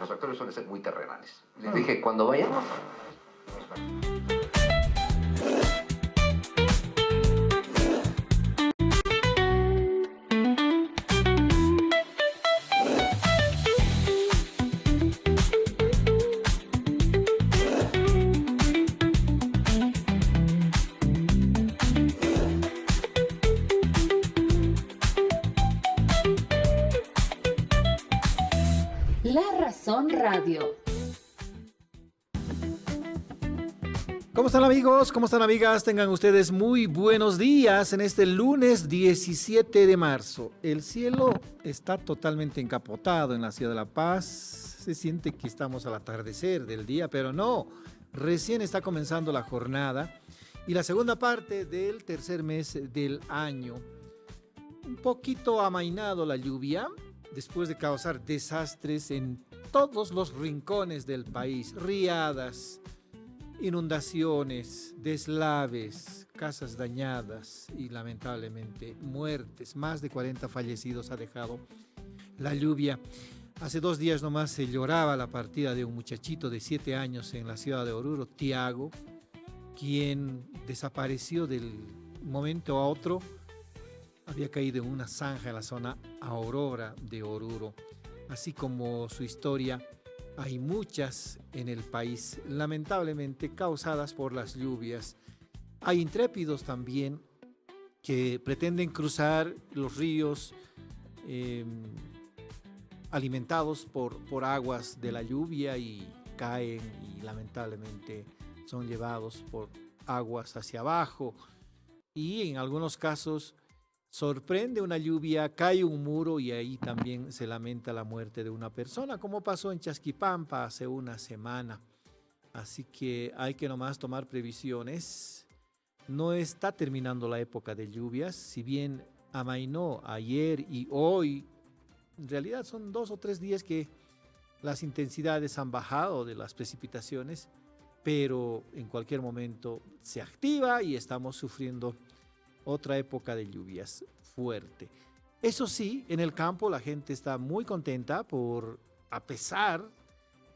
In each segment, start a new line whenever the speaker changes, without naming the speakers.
los actores suelen ser muy terrenales. Les dije, cuando vayamos...
La Razón Radio.
¿Cómo están amigos? ¿Cómo están amigas? Tengan ustedes muy buenos días en este lunes 17 de marzo. El cielo está totalmente encapotado en la ciudad de La Paz. Se siente que estamos al atardecer del día, pero no. Recién está comenzando la jornada y la segunda parte del tercer mes del año. Un poquito amainado la lluvia, después de causar desastres en todos los rincones del país, riadas, inundaciones, deslaves, casas dañadas y lamentablemente muertes. Más de 40 fallecidos ha dejado la lluvia. Hace 2 días nomás se lloraba la partida de un muchachito de 7 años en la ciudad de Oruro, Tiago, quien desapareció del momento a otro. Había caído en una zanja en la zona Aurora de Oruro. Así como su historia, hay muchas en el país, lamentablemente causadas por las lluvias. Hay intrépidos también que pretenden cruzar los ríos alimentados por aguas de la lluvia y caen y lamentablemente son llevados por aguas hacia abajo. Y en algunos casos sorprende una lluvia, cae un muro y ahí también se lamenta la muerte de una persona, como pasó en Chasquipampa hace una semana. Así que hay que nomás tomar previsiones. No está terminando la época de lluvias, si bien amainó ayer y hoy, en realidad son 2 o 3 días que las intensidades han bajado de las precipitaciones, pero en cualquier momento se activa y estamos sufriendo otra época de lluvias fuerte. Eso sí, en el campo la gente está muy contenta a pesar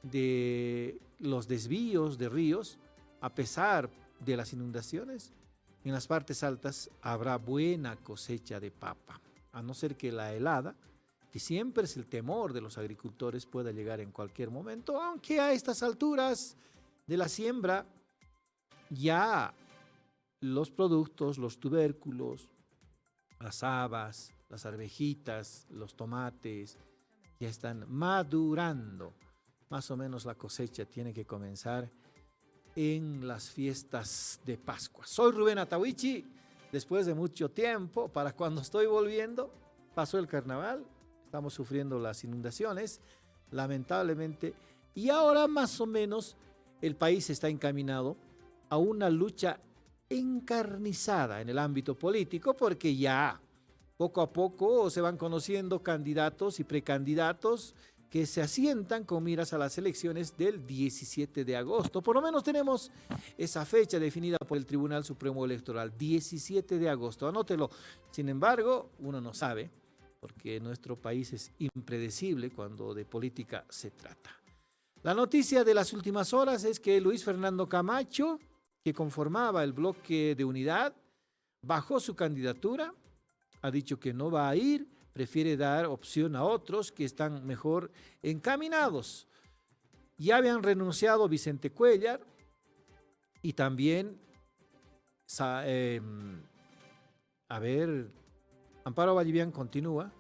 de los desvíos de ríos, a pesar de las inundaciones, en las partes altas habrá buena cosecha de papa, a no ser que la helada, que siempre es el temor de los agricultores, pueda llegar en cualquier momento, aunque a estas alturas de la siembra ya los productos, los tubérculos, las habas, las arvejitas, los tomates, ya están madurando. Más o menos la cosecha tiene que comenzar en las fiestas de Pascua. Soy Rubén Atahuichi. Después de mucho tiempo, para cuando estoy volviendo, pasó el carnaval, estamos sufriendo las inundaciones, lamentablemente, y ahora más o menos el país está encaminado a una lucha encarnizada en el ámbito político, porque ya poco a poco se van conociendo candidatos y precandidatos que se asientan con miras a las elecciones del 17 de agosto. Por lo menos tenemos esa fecha definida por el Tribunal Supremo Electoral, 17 de agosto, anótelo. Sin embargo, uno no sabe, porque nuestro país es impredecible cuando de política se trata. La noticia de las últimas horas es que Luis Fernando Camacho, que conformaba el bloque de unidad, bajó su candidatura, ha dicho que no va a ir, prefiere dar opción a otros que están mejor encaminados. Ya habían renunciado Vicente Cuellar y también, Amparo Vallivian continúa,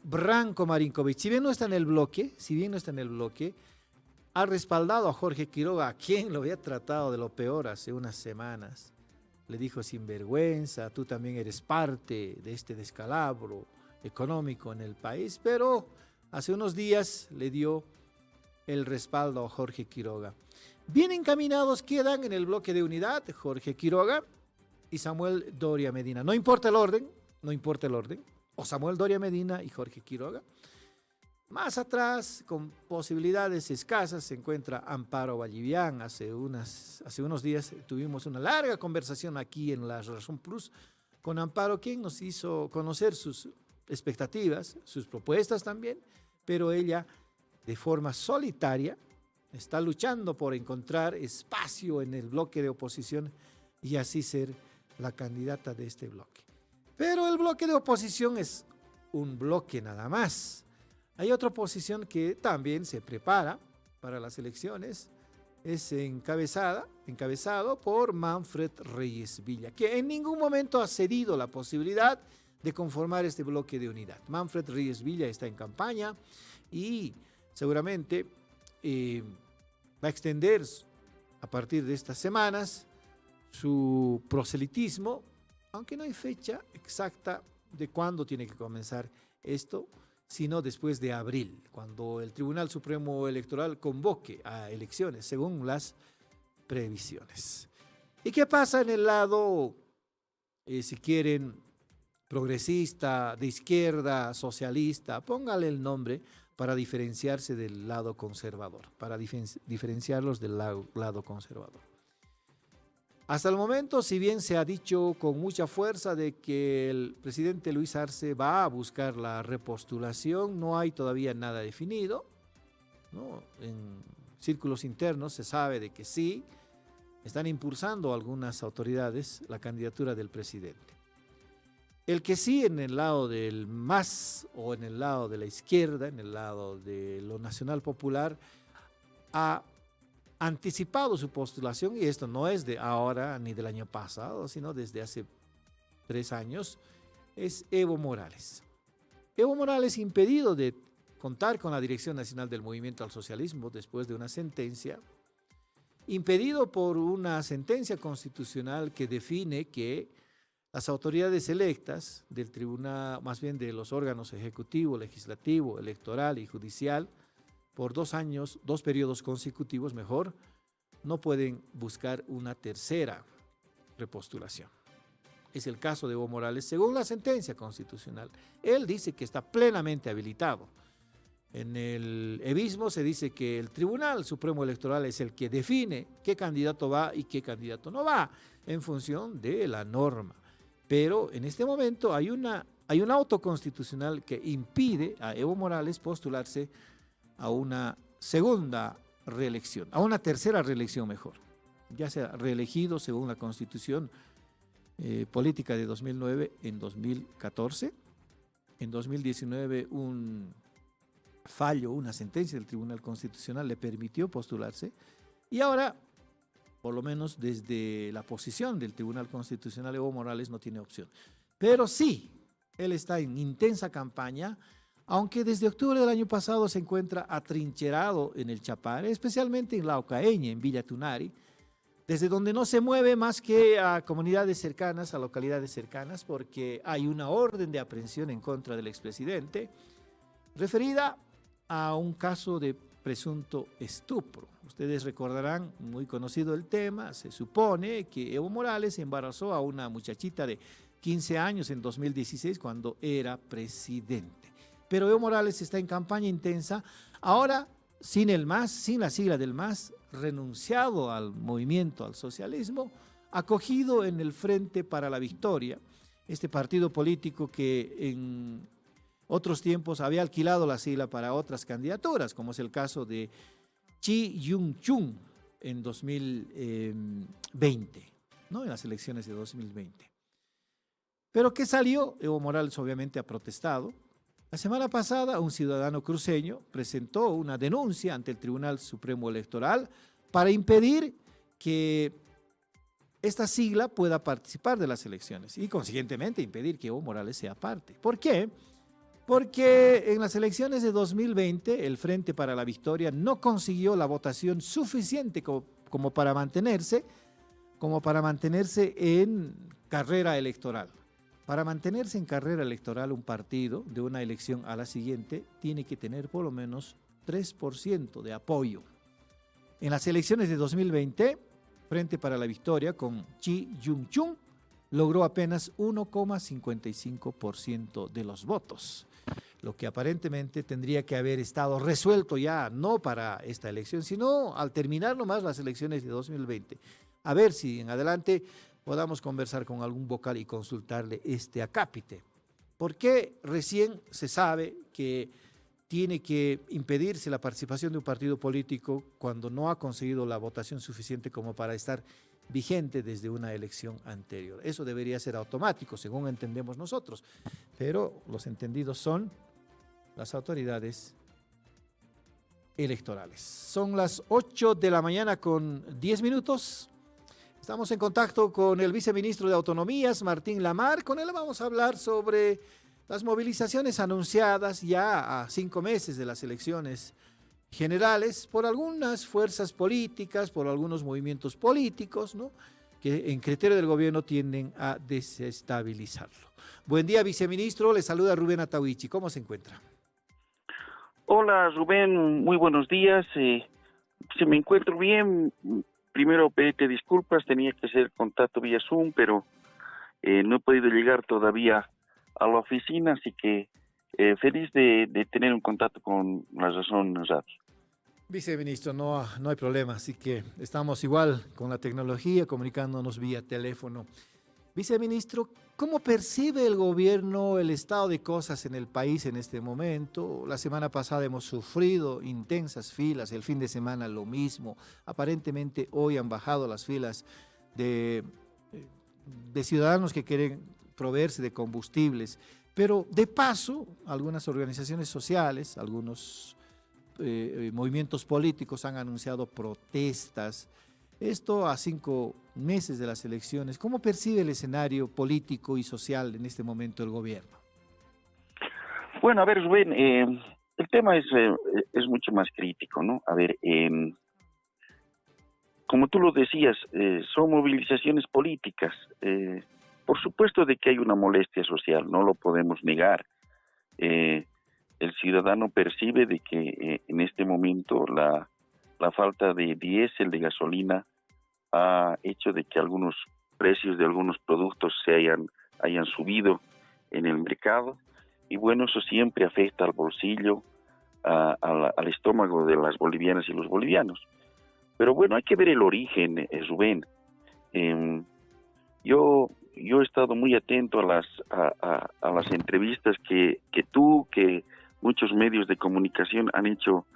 Branko Marinkovic, si bien no está en el bloque, ha respaldado a Jorge Quiroga, a quien lo había tratado de lo peor hace unas semanas. Le dijo sinvergüenza, tú también eres parte de este descalabro económico en el país, pero hace unos días le dio el respaldo a Jorge Quiroga. Bien encaminados quedan en el bloque de unidad Jorge Quiroga y Samuel Doria Medina. No importa el orden, o Samuel Doria Medina y Jorge Quiroga. Más atrás, con posibilidades escasas, se encuentra Amparo Vallivian. Hace unos días tuvimos una larga conversación aquí en La Razón Plus con Amparo, quien nos hizo conocer sus expectativas, sus propuestas también, pero ella de forma solitaria, está luchando por encontrar espacio en el bloque de oposición y así ser la candidata de este bloque. Pero el bloque de oposición es un bloque nada más. Hay otra oposición que también se prepara para las elecciones, es encabezado por Manfred Reyes Villa, que en ningún momento ha cedido la posibilidad de conformar este bloque de unidad. Manfred Reyes Villa está en campaña y seguramente va a extender a partir de estas semanas su proselitismo, aunque no hay fecha exacta de cuándo tiene que comenzar esto, sino después de abril, cuando el Tribunal Supremo Electoral convoque a elecciones, según las previsiones. ¿Y qué pasa en el lado, si quieren, progresista, de izquierda, socialista? Póngale el nombre para diferenciarse del lado conservador, para diferenciarlos del lado conservador. Hasta el momento, si bien se ha dicho con mucha fuerza de que el presidente Luis Arce va a buscar la repostulación, no hay todavía nada definido, ¿no? En círculos internos se sabe de que sí, están impulsando algunas autoridades la candidatura del presidente. El que sí en el lado del MAS o en el lado de la izquierda, en el lado de lo nacional popular, ha anticipado su postulación, y esto no es de ahora ni del año pasado, sino desde hace 3 años, es Evo Morales. Evo Morales, impedido de contar con la Dirección Nacional del Movimiento al Socialismo después de una sentencia, impedido por una sentencia constitucional que define que las autoridades electas del tribunal, más bien de los órganos ejecutivo, legislativo, electoral y judicial, por 2 años, 2 periodos consecutivos, mejor, no pueden buscar una tercera repostulación. Es el caso de Evo Morales, según la sentencia constitucional. Él dice que está plenamente habilitado. En el evismo se dice que el Tribunal Supremo Electoral es el que define qué candidato va y qué candidato no va, en función de la norma. Pero en este momento hay un auto constitucional que impide a Evo Morales postularse a una segunda reelección, a una tercera reelección mejor. Ya sea reelegido según la Constitución política de 2009 en 2014. En 2019 un fallo, una sentencia del Tribunal Constitucional le permitió postularse, y ahora, por lo menos desde la posición del Tribunal Constitucional, Evo Morales no tiene opción. Pero sí, él está en intensa campaña, aunque desde octubre del año pasado se encuentra atrincherado en el Chapare, especialmente en Laucaeña, en Villa Tunari, desde donde no se mueve más que a comunidades cercanas, a localidades cercanas, porque hay una orden de aprehensión en contra del expresidente, referida a un caso de presunto estupro. Ustedes recordarán, muy conocido el tema, se supone que Evo Morales embarazó a una muchachita de 15 años en 2016 cuando era presidente. Pero Evo Morales está en campaña intensa, ahora sin el MAS, sin la sigla del MAS, renunciado al movimiento, al socialismo, acogido en el Frente para la Victoria, este partido político que en otros tiempos había alquilado la sigla para otras candidaturas, como es el caso de Chi Yung-chung en 2020, ¿no? En las elecciones de 2020. ¿Pero qué salió? Evo Morales obviamente ha protestado. La semana pasada un ciudadano cruceño presentó una denuncia ante el Tribunal Supremo Electoral para impedir que esta sigla pueda participar de las elecciones y consiguientemente impedir que Evo Morales sea parte. ¿Por qué? Porque en las elecciones de 2020 el Frente para la Victoria no consiguió la votación suficiente como para mantenerse en carrera electoral. Para mantenerse en carrera electoral, un partido de una elección a la siguiente tiene que tener por lo menos 3% de apoyo. En las elecciones de 2020, Frente para la Victoria con Chi Yung-chung logró apenas 1,55% de los votos, lo que aparentemente tendría que haber estado resuelto ya, no para esta elección, sino al terminar nomás las elecciones de 2020. A ver si en adelante podamos conversar con algún vocal y consultarle este acápite. ¿Por qué recién se sabe que tiene que impedirse la participación de un partido político cuando no ha conseguido la votación suficiente como para estar vigente desde una elección anterior. Eso debería ser automático, según entendemos nosotros, pero los entendidos son las autoridades electorales. Son las 8 de la mañana con 10 minutos. Estamos en contacto con el viceministro de Autonomías, Martín Lamarre. Con él vamos a hablar sobre las movilizaciones anunciadas ya a 5 meses de las elecciones generales por algunas fuerzas políticas, por algunos movimientos políticos, ¿no?, que en criterio del gobierno tienden a desestabilizarlo. Buen día, viceministro. Le saluda Rubén Atahuichi. ¿Cómo se encuentra?
Hola, Rubén. Muy buenos días. Se me encuentro bien. Primero, pedirte disculpas. Tenía que hacer contacto vía Zoom, pero no he podido llegar todavía a la oficina, así que feliz de tener un contacto con La Razón Radio.
Viceministro, no hay problema, así que estamos igual con la tecnología, comunicándonos vía teléfono. Viceministro, ¿cómo percibe el gobierno el estado de cosas en el país en este momento? La semana pasada hemos sufrido intensas filas, el fin de semana lo mismo. Aparentemente hoy han bajado las filas de ciudadanos que quieren proveerse de combustibles, pero de paso algunas organizaciones sociales, algunos movimientos políticos han anunciado protestas. Esto a 5 meses de las elecciones. ¿Cómo percibe el escenario político y social en este momento el gobierno?
Bueno, a ver, Rubén, el tema es mucho más crítico, ¿no? A ver, como tú lo decías, son movilizaciones políticas. Por supuesto de que hay una molestia social, no lo podemos negar. El ciudadano percibe de que en este momento la falta de diésel, de gasolina, ha hecho de que algunos precios de algunos productos se hayan subido en el mercado, y bueno, eso siempre afecta al bolsillo, al estómago de las bolivianas y los bolivianos. Pero bueno, hay que ver el origen, Rubén. Yo he estado muy atento a las entrevistas que tú, que muchos medios de comunicación han hecho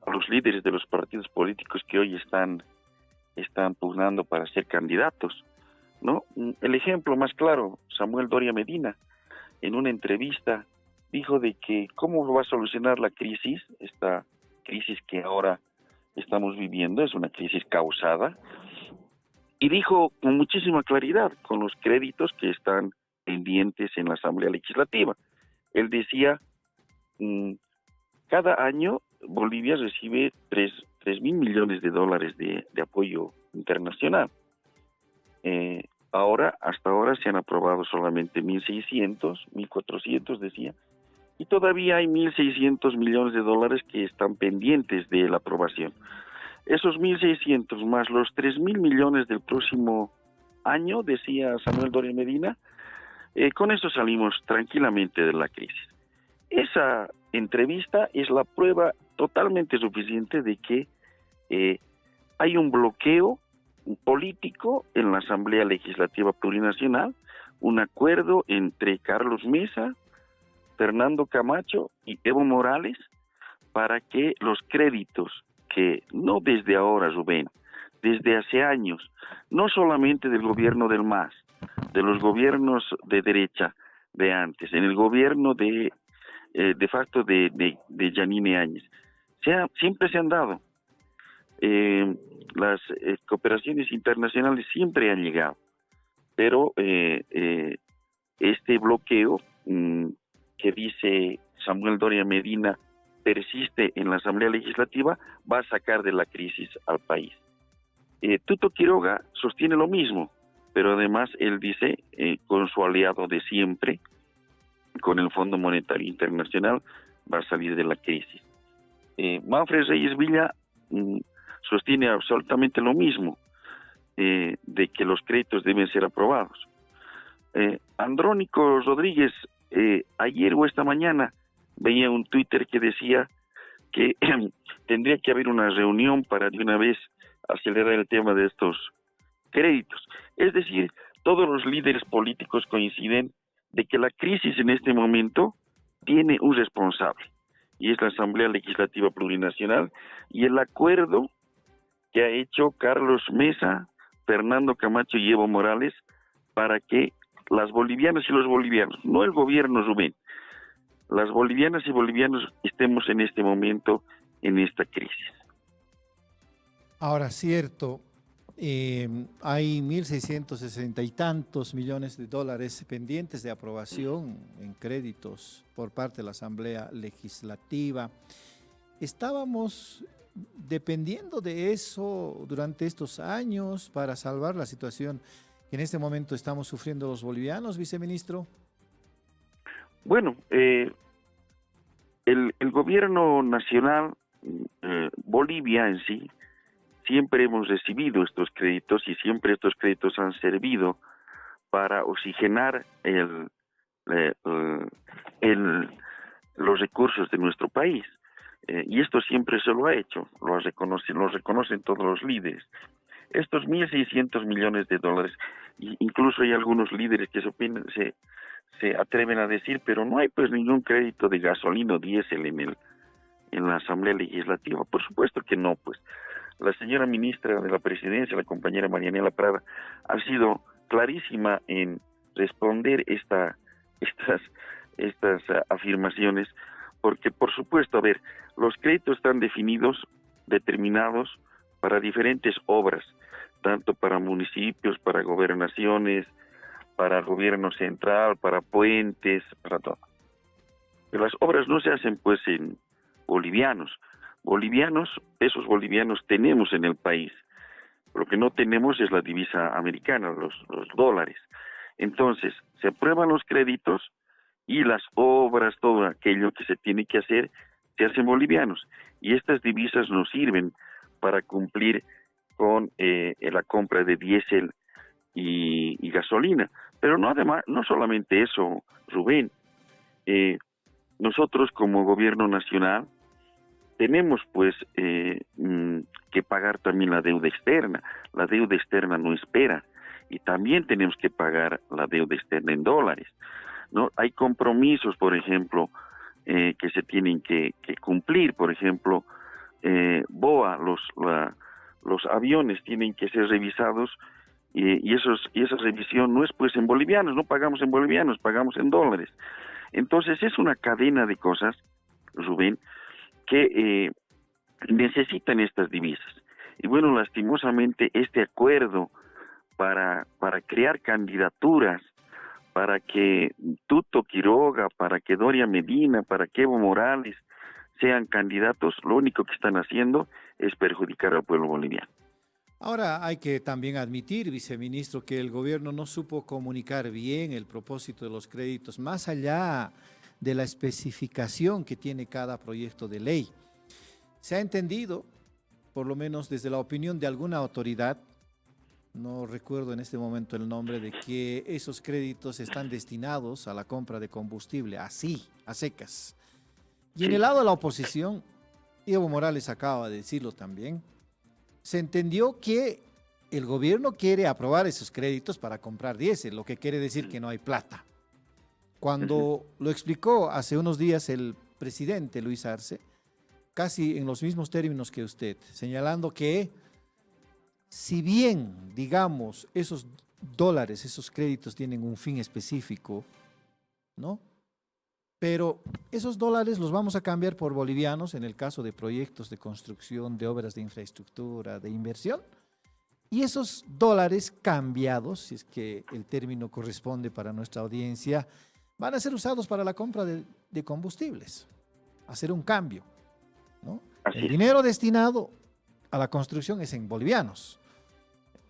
a los líderes de los partidos políticos que hoy están pugnando para ser candidatos, ¿no? El ejemplo más claro, Samuel Doria Medina, en una entrevista, dijo de que cómo va a solucionar la crisis, esta crisis que ahora estamos viviendo, es una crisis causada, y dijo con muchísima claridad, con los créditos que están pendientes en la Asamblea Legislativa. Él decía, cada año Bolivia recibe 3.000 millones de dólares de apoyo internacional. Hasta ahora se han aprobado solamente 1.600, 1.400 decía, y todavía hay 1.600 millones de dólares que están pendientes de la aprobación. Esos 1.600 más los 3.000 millones del próximo año, decía Samuel Doria Medina, con eso salimos tranquilamente de la crisis. Esa entrevista es la prueba totalmente suficiente de que hay un bloqueo político en la Asamblea Legislativa Plurinacional, un acuerdo entre Carlos Mesa, Fernando Camacho y Evo Morales para que los créditos que no desde ahora, Rubén, desde hace años, no solamente del gobierno del MAS, de los gobiernos de derecha de antes, en el gobierno de facto de Yanine Áñez, siempre se han dado. Las cooperaciones internacionales siempre han llegado, pero este bloqueo que dice Samuel Doria Medina persiste en la Asamblea Legislativa, va a sacar de la crisis al país. Tuto Quiroga sostiene lo mismo, pero además él dice, con su aliado de siempre, con el Fondo Monetario Internacional, va a salir de la crisis. Manfred Reyes Villa sostiene absolutamente lo mismo, de que los créditos deben ser aprobados. Andrónico Rodríguez, ayer o esta mañana, veía un Twitter que decía que tendría que haber una reunión para de una vez acelerar el tema de estos créditos. Es decir, todos los líderes políticos coinciden de que la crisis en este momento tiene un responsable. y es la Asamblea Legislativa Plurinacional, y el acuerdo que ha hecho Carlos Mesa, Fernando Camacho y Evo Morales para que las bolivianas y los bolivianos, no el gobierno, Rubén, las bolivianas y bolivianos estemos en este momento en esta crisis.
Ahora, cierto, hay 1.660 y tantos millones de dólares pendientes de aprobación en créditos por parte de la Asamblea Legislativa. Estábamos dependiendo de eso durante estos años para salvar la situación que en este momento estamos sufriendo los bolivianos, viceministro.
Bueno, el gobierno nacional, Bolivia en sí, siempre hemos recibido estos créditos y siempre estos créditos han servido para oxigenar los recursos de nuestro país. Y esto siempre se lo ha hecho, lo reconocen todos los líderes. Estos 1.600 millones de dólares, incluso hay algunos líderes que se atreven a decir, pero no hay pues ningún crédito de gasolina o diésel en la Asamblea Legislativa. Por supuesto que no, pues. La señora ministra de la Presidencia, la compañera Marianela Prada, ha sido clarísima en responder estas afirmaciones, porque por supuesto, a ver, los créditos están determinados para diferentes obras, tanto para municipios, para gobernaciones, para gobierno central, para puentes, para todo. Pero las obras no se hacen pues en bolivianos. Pesos bolivianos tenemos en el país. Lo que no tenemos es la divisa americana, los dólares. Entonces, se aprueban los créditos y las obras, todo aquello que se tiene que hacer, se hacen bolivianos. Y estas divisas nos sirven para cumplir con la compra de diésel y gasolina. Pero no solamente eso, Rubén. Nosotros como gobierno nacional tenemos pues que pagar también la deuda externa. La deuda externa no espera y también tenemos que pagar la deuda externa en dólares, ¿no? Hay compromisos, por ejemplo, que se tienen que cumplir. Por ejemplo, BOA, los aviones tienen que ser revisados y esa revisión no es pues en bolivianos, no pagamos en bolivianos, pagamos en dólares. Entonces es una cadena de cosas, Rubén, que necesitan estas divisas. Y bueno, lastimosamente este acuerdo para crear candidaturas, para que Tuto Quiroga, para que Doria Medina, para que Evo Morales sean candidatos, lo único que están haciendo es perjudicar al pueblo boliviano.
Ahora hay que también admitir, viceministro, que el gobierno no supo comunicar bien el propósito de los créditos, más allá de la especificación que tiene cada proyecto de ley. Se ha entendido, por lo menos desde la opinión de alguna autoridad, no recuerdo en este momento el nombre, de que esos créditos están destinados a la compra de combustible, así, a secas. Y en el lado de la oposición, Evo Morales acaba de decirlo también, se entendió que el gobierno quiere aprobar esos créditos para comprar diésel, lo que quiere decir que no hay plata. Cuando lo explicó hace unos días el presidente Luis Arce, casi en los mismos términos que usted, señalando que si bien, digamos, esos dólares, esos créditos tienen un fin específico, ¿no? Pero esos dólares los vamos a cambiar por bolivianos en el caso de proyectos de construcción, de obras de infraestructura, de inversión. Y esos dólares cambiados, si es que el término corresponde para nuestra audiencia, van a ser usados para la compra de combustibles, hacer un cambio, ¿no? El dinero destinado a la construcción es en bolivianos.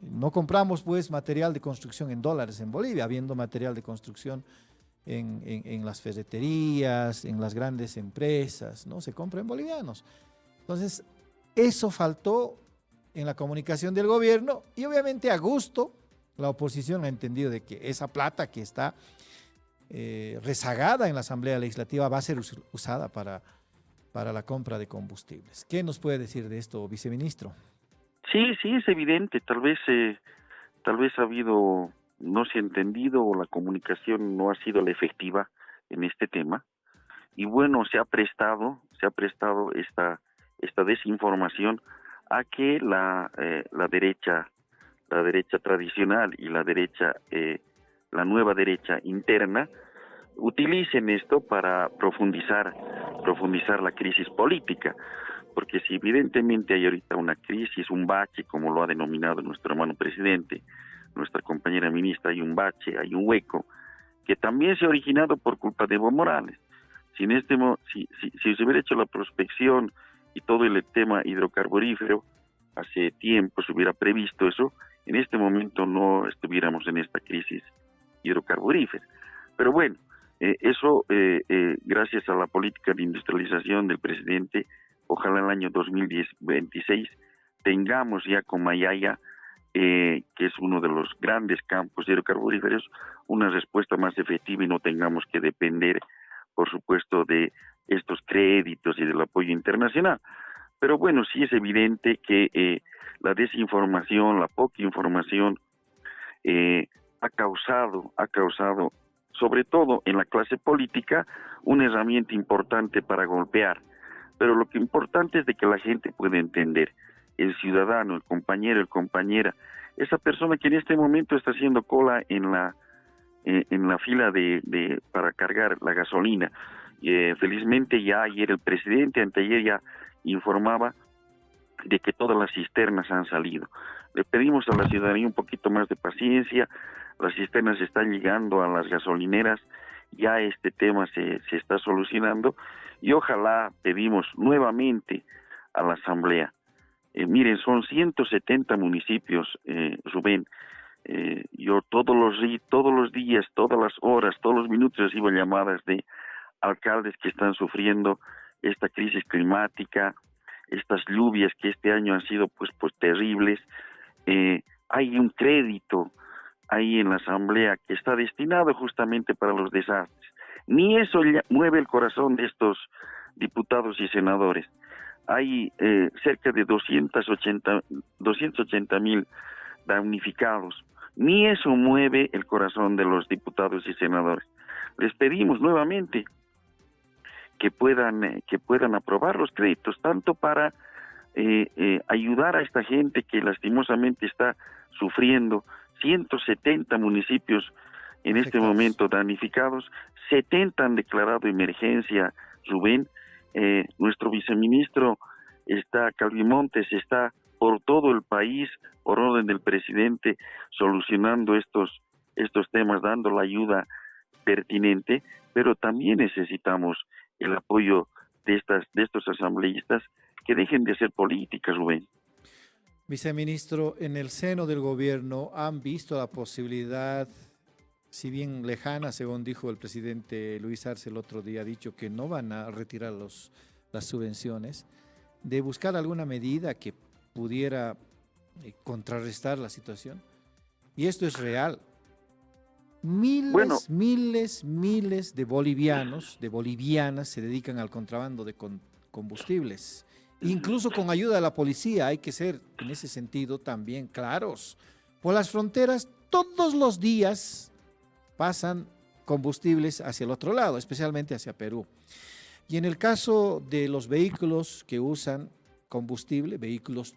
No compramos pues material de construcción en dólares en Bolivia, habiendo material de construcción en las ferreterías, en las grandes empresas, ¿no? Se compra en bolivianos. Entonces, eso faltó en la comunicación del gobierno y obviamente a gusto la oposición ha entendido de que esa plata que está rezagada en la Asamblea Legislativa va a ser usada para la compra de combustibles. ¿Qué nos puede decir de esto, viceministro?
Sí, es evidente. Tal vez ha habido, no se ha entendido o la comunicación no ha sido la efectiva en este tema. Y bueno, se ha prestado se ha prestado esta desinformación a que la derecha tradicional y la nueva derecha interna utilicen esto para profundizar la crisis política, porque si evidentemente hay ahorita una crisis, un bache, como lo ha denominado nuestro hermano presidente, nuestra compañera ministra, hay un bache, hay un hueco, que también se ha originado por culpa de Evo Morales. Si se hubiera hecho la prospección y todo el tema hidrocarburífero, hace tiempo se hubiera previsto eso, en este momento no estuviéramos en esta crisis hidrocarburífera. Pero bueno, eso gracias a la política de industrialización del presidente, ojalá en el año 2026 tengamos ya con Mayaya, que es uno de los grandes campos hidrocarburíferos, una respuesta más efectiva y no tengamos que depender, por supuesto, de estos créditos y del apoyo internacional. Pero bueno, sí es evidente que la desinformación, la poca información, ha causado, sobre todo en la clase política, una herramienta importante para golpear. Pero lo que importante es de que la gente pueda entender, el ciudadano, el compañero, el compañera, esa persona que en este momento está haciendo cola en la fila para cargar la gasolina. Felizmente ya ayer el presidente, anteayer ya informaba de que todas las cisternas han salido. Le pedimos a la ciudadanía un poquito más de paciencia, las cisternas están llegando a las gasolineras, ya este tema se está solucionando y ojalá pedimos nuevamente a la Asamblea. Miren, son 170 municipios, Rubén. Yo todos los días, todas las horas, todos los minutos recibo llamadas de alcaldes que están sufriendo esta crisis climática, estas lluvias que este año han sido pues terribles. Hay un crédito ahí en la Asamblea que está destinado justamente para los desastres. Ni eso mueve el corazón de estos diputados y senadores. Hay cerca de 280,000 damnificados. Ni eso mueve el corazón de los diputados y senadores. Les pedimos nuevamente que puedan aprobar los créditos, tanto para ayudar a esta gente que lastimosamente está sufriendo. 170 municipios en este momento damnificados, 70 han declarado emergencia, Rubén. Nuestro viceministro Calvi Montes, está por todo el país, por orden del presidente, solucionando estos temas, dando la ayuda pertinente, pero también necesitamos el apoyo de estos asambleístas que dejen de hacer política, Rubén.
Viceministro, en el seno del gobierno han visto la posibilidad, si bien lejana, según dijo el presidente Luis Arce el otro día, ha dicho que no van a retirar las subvenciones, de buscar alguna medida que pudiera contrarrestar la situación. Y esto es real. Miles de bolivianos, de bolivianas se dedican al contrabando de combustibles. Incluso con ayuda de la policía, hay que ser en ese sentido también claros. Por las fronteras todos los días pasan combustibles hacia el otro lado, especialmente hacia Perú. Y en el caso de los vehículos que usan combustible, vehículos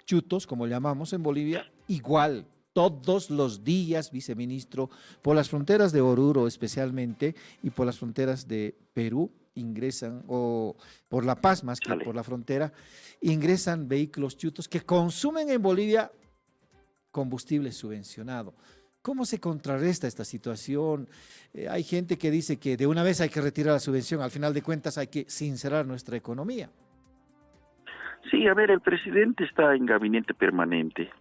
chutos, como llamamos en Bolivia, igual, todos los días, viceministro, por las fronteras de Oruro especialmente y por las fronteras de Perú ingresan, o por La Paz más que por la frontera, ingresan vehículos chutos que consumen en Bolivia combustible subvencionado. ¿Cómo se contrarresta esta situación? Hay gente que dice que de una vez hay que retirar la subvención, al final de cuentas hay que sincerar nuestra economía.
Sí, a ver, el presidente está en gabinete permanente.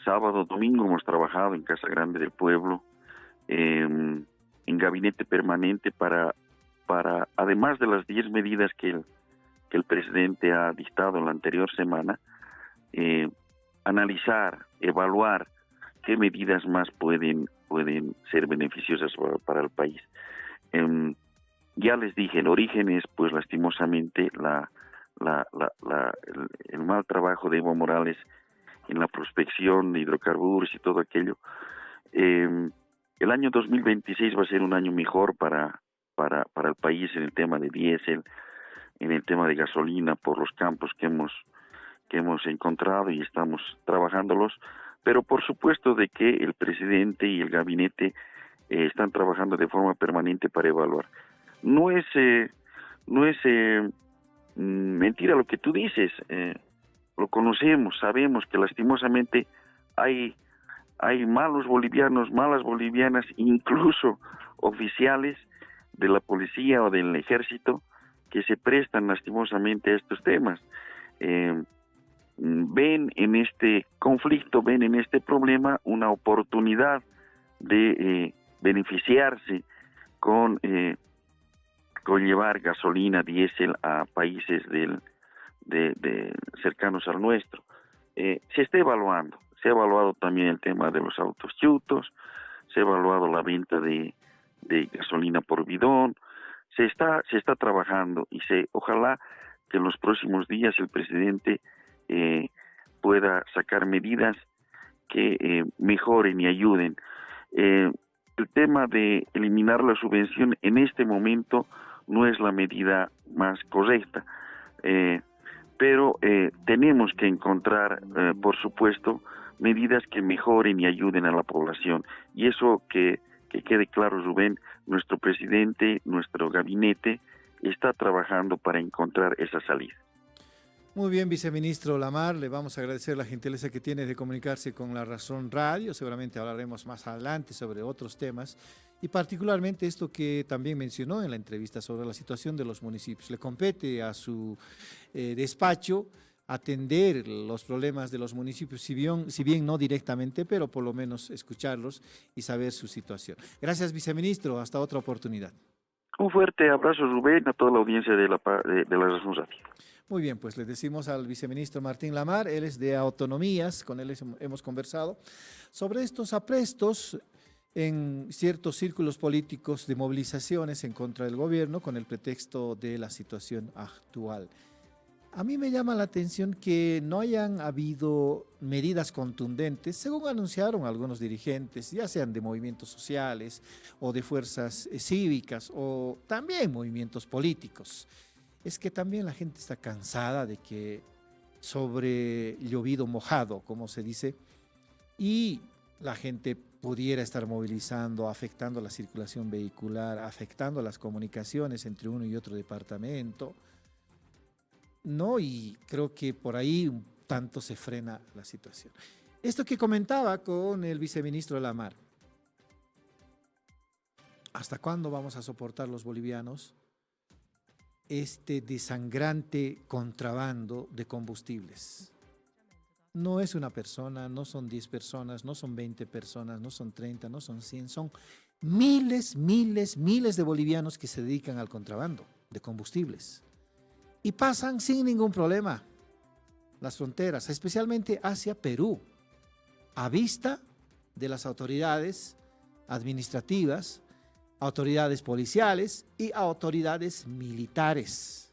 Sábado, domingo hemos trabajado en Casa Grande del Pueblo, en gabinete permanente para además de las 10 medidas que el presidente ha dictado en la anterior semana, analizar, evaluar qué medidas más pueden ser beneficiosas para el país. Ya les dije, el origen es, pues, lastimosamente, el mal trabajo de Evo Morales en la prospección de hidrocarburos y todo aquello. El año 2026 va a ser un año mejor para para el país en el tema de diésel, en el tema de gasolina, por los campos que hemos encontrado y estamos trabajándolos, pero por supuesto de que el presidente y el gabinete están trabajando de forma permanente para evaluar. No es mentira lo que tú dices, lo conocemos, sabemos que lastimosamente hay malos bolivianos, malas bolivianas, incluso oficiales de la policía o del ejército que se prestan lastimosamente a estos temas. Ven en este conflicto, ven en este problema una oportunidad de beneficiarse con llevar gasolina, diésel a países cercanos al nuestro. Se está evaluando, se ha evaluado también el tema de los autos chutos, se ha evaluado la venta de gasolina por bidón, se está trabajando y ojalá que en los próximos días el presidente pueda sacar medidas que mejoren y ayuden. El tema de eliminar la subvención en este momento no es la medida más correcta, pero tenemos que encontrar, por supuesto, medidas que mejoren y ayuden a la población. Y eso que quede claro, Rubén, nuestro presidente, nuestro gabinete está trabajando para encontrar esa salida.
Muy bien, viceministro Lamar, le vamos a agradecer la gentileza que tiene de comunicarse con La Razón Radio. Seguramente hablaremos más adelante sobre otros temas y particularmente esto que también mencionó en la entrevista sobre la situación de los municipios. Le compete a su despacho atender los problemas de los municipios, si bien no directamente, pero por lo menos escucharlos y saber su situación. Gracias, viceministro. Hasta otra oportunidad.
Un fuerte abrazo, Rubén, a toda la audiencia de la Razón Radio.
Muy bien, pues le decimos al viceministro Martín Lamar, él es de Autonomías, con él hemos conversado sobre estos aprestos en ciertos círculos políticos de movilizaciones en contra del gobierno con el pretexto de la situación actual. A mí me llama la atención que no hayan habido medidas contundentes, según anunciaron algunos dirigentes, ya sean de movimientos sociales o de fuerzas cívicas o también movimientos políticos. Es que también la gente está cansada de que sobre llovido mojado, como se dice, y la gente pudiera estar movilizando, afectando la circulación vehicular, afectando las comunicaciones entre uno y otro departamento, ¿no? Y creo que por ahí un tanto se frena la situación. Esto que comentaba con el viceministro Lamar, ¿hasta cuándo vamos a soportar los bolivianos este desangrante contrabando de combustibles? No es una persona, no son 10 personas, no son 20 personas, no son 30, no son 100, son miles de bolivianos que se dedican al contrabando de combustibles. Y pasan sin ningún problema las fronteras, especialmente hacia Perú, a vista de las autoridades administrativas, autoridades policiales y autoridades militares.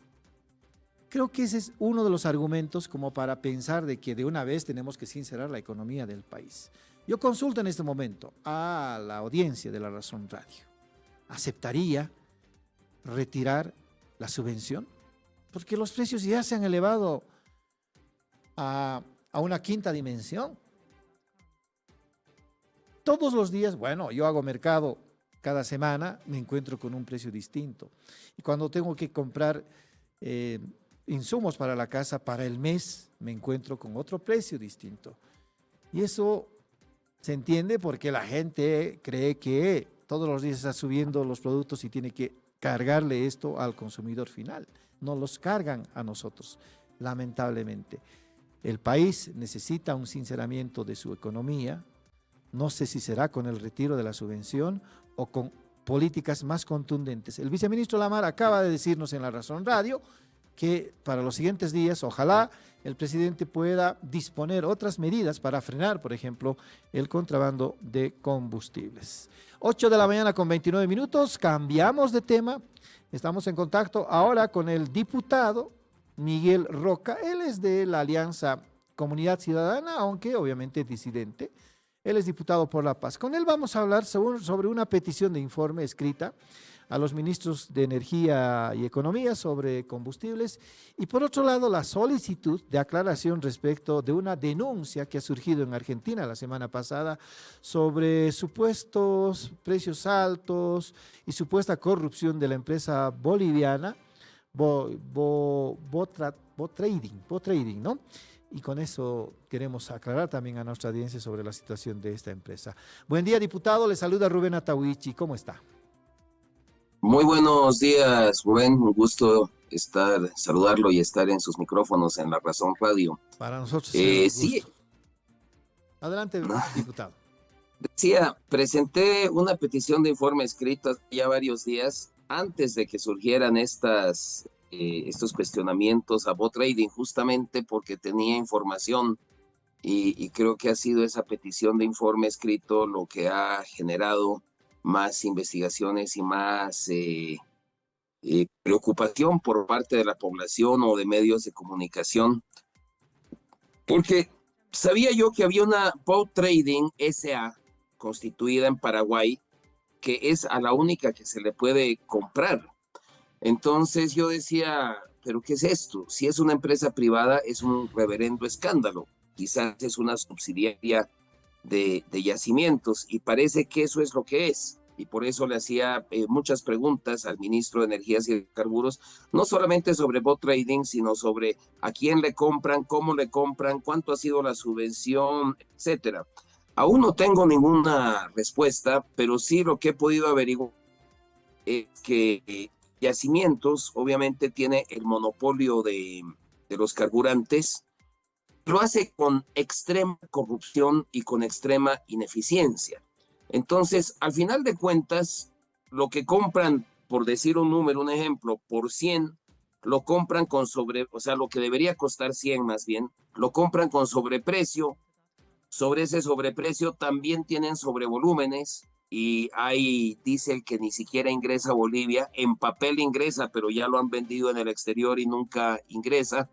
Creo que ese es uno de los argumentos como para pensar de que de una vez tenemos que sincerar la economía del país. Yo consulto en este momento a la audiencia de La Razón Radio. ¿Aceptaría retirar la subvención? Porque los precios ya se han elevado a una quinta dimensión. Todos los días, bueno, yo hago mercado cada semana, me encuentro con un precio distinto. Y cuando tengo que comprar insumos para la casa para el mes, me encuentro con otro precio distinto. Y eso se entiende porque la gente cree que todos los días está subiendo los productos y tiene que cargarle esto al consumidor final. No los cargan a nosotros, lamentablemente. El país necesita un sinceramiento de su economía. No sé si será con el retiro de la subvención o con políticas más contundentes. El viceministro Lamar acaba de decirnos en La Razón Radio que para los siguientes días, ojalá el presidente pueda disponer otras medidas para frenar, por ejemplo, el contrabando de combustibles. 8 de la mañana con 29 minutos, cambiamos de tema. Estamos en contacto ahora con el diputado Miguel Roca. Él es de la Alianza Comunidad Ciudadana, aunque obviamente disidente. Él es diputado por La Paz. Con él vamos a hablar sobre una petición de informe escrita a los ministros de Energía y Economía sobre combustibles y por otro lado la solicitud de aclaración respecto de una denuncia que ha surgido en Argentina la semana pasada sobre supuestos precios altos y supuesta corrupción de la empresa boliviana Trading, ¿no? Y con eso queremos aclarar también a nuestra audiencia sobre la situación de esta empresa. Buen día, diputado. Le saluda Rubén Atahuichi. ¿Cómo está?
Muy buenos días, Rubén. Un gusto saludarlo y estar en sus micrófonos en La Razón Radio.
Para nosotros es un
sí,
gusto. Adelante, diputado.
Decía, presenté una petición de informe escrito hace ya varios días antes de que surgieran estos cuestionamientos a Bot Trading, justamente porque tenía información y creo que ha sido esa petición de informe escrito lo que ha generado más investigaciones y más preocupación por parte de la población o de medios de comunicación, porque sabía yo que había una Bot Trading SA constituida en Paraguay que es a la única que se le puede comprar. Entonces yo decía, ¿pero qué es esto? Si es una empresa privada, es un reverendo escándalo. Quizás es una subsidiaria de yacimientos y parece que eso es lo que es. Y por eso le hacía muchas preguntas al ministro de Energías y Hidrocarburos, no solamente sobre Bot Trading, sino sobre a quién le compran, cómo le compran, cuánto ha sido la subvención, etcétera. Aún no tengo ninguna respuesta, pero sí lo que he podido averiguar es que Yacimientos obviamente tiene el monopolio de los carburantes, lo hace con extrema corrupción y con extrema ineficiencia. Entonces, al final de cuentas, lo que compran, por decir un número, un ejemplo, por 100, lo compran con o sea, lo que debería costar 100 más bien, lo compran con sobreprecio. Sobre ese sobreprecio también tienen sobrevolúmenes y hay diésel que ni siquiera ingresa a Bolivia, en papel ingresa, pero ya lo han vendido en el exterior y nunca ingresa.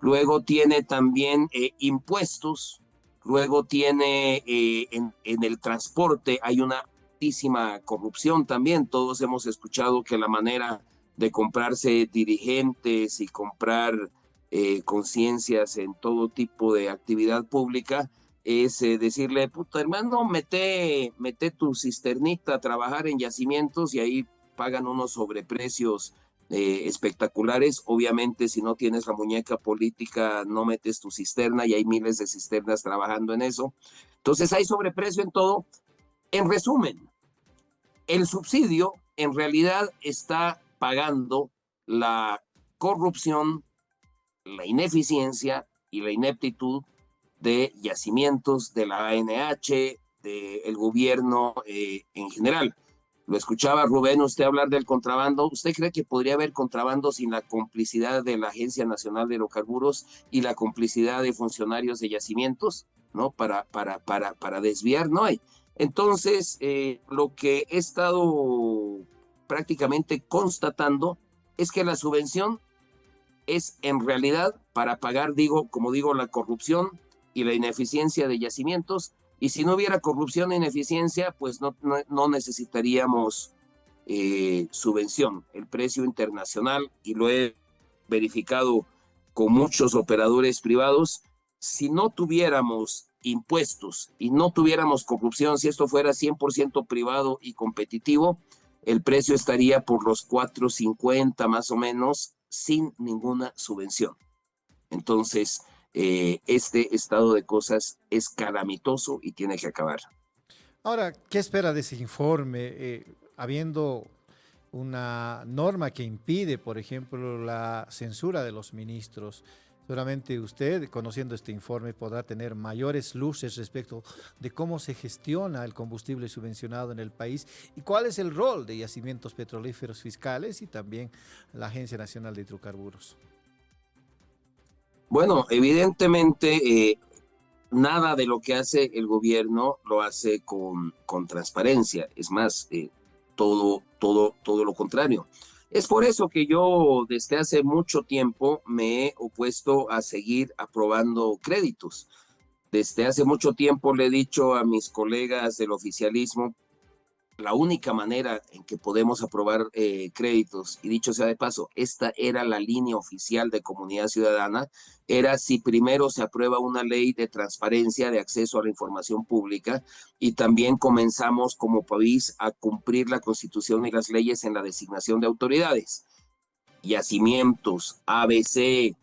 Luego tiene también impuestos, luego tiene en el transporte hay una altísima corrupción también. Todos hemos escuchado que la manera de comprarse dirigentes y comprar conciencias en todo tipo de actividad pública es decirle, puta hermano, mete tu cisternita a trabajar en yacimientos y ahí pagan unos sobreprecios espectaculares. Obviamente, si no tienes la muñeca política, no metes tu cisterna y hay miles de cisternas trabajando en eso. Entonces hay sobreprecio en todo. En resumen, el subsidio en realidad está pagando la corrupción, la ineficiencia y la ineptitud de Yacimientos, de la ANH, del gobierno en general. Lo escuchaba Rubén, usted hablar del contrabando. ¿Usted cree que podría haber contrabando sin la complicidad de la Agencia Nacional de Hidrocarburos y la complicidad de funcionarios de Yacimientos? ¿No? Para desviar, no hay. Entonces, lo que he estado prácticamente constatando es que la subvención es en realidad para pagar, como digo, la corrupción y la ineficiencia de Yacimientos, y si no hubiera corrupción e ineficiencia, pues no necesitaríamos subvención. El precio internacional, y lo he verificado con muchos operadores privados, si no tuviéramos impuestos y no tuviéramos corrupción, si esto fuera 100% privado y competitivo, el precio estaría por los 4.50 más o menos, sin ninguna subvención. Entonces, este estado de cosas es calamitoso y tiene que acabar.
Ahora, ¿qué espera de ese informe? Habiendo una norma que impide, por ejemplo, la censura de los ministros, seguramente usted, conociendo este informe, podrá tener mayores luces respecto de cómo se gestiona el combustible subvencionado en el país y cuál es el rol de Yacimientos Petrolíferos Fiscales y también la Agencia Nacional de Hidrocarburos.
Bueno, evidentemente nada de lo que hace el gobierno lo hace con transparencia. Es más, todo lo contrario. Es por eso que yo desde hace mucho tiempo me he opuesto a seguir aprobando créditos. Desde hace mucho tiempo le he dicho a mis colegas del oficialismo la única manera en que podemos aprobar créditos, y dicho sea de paso, esta era la línea oficial de Comunidad Ciudadana, era si primero se aprueba una ley de transparencia, de acceso a la información pública, y también comenzamos como país a cumplir la Constitución y las leyes en la designación de autoridades. Yacimientos, ABC,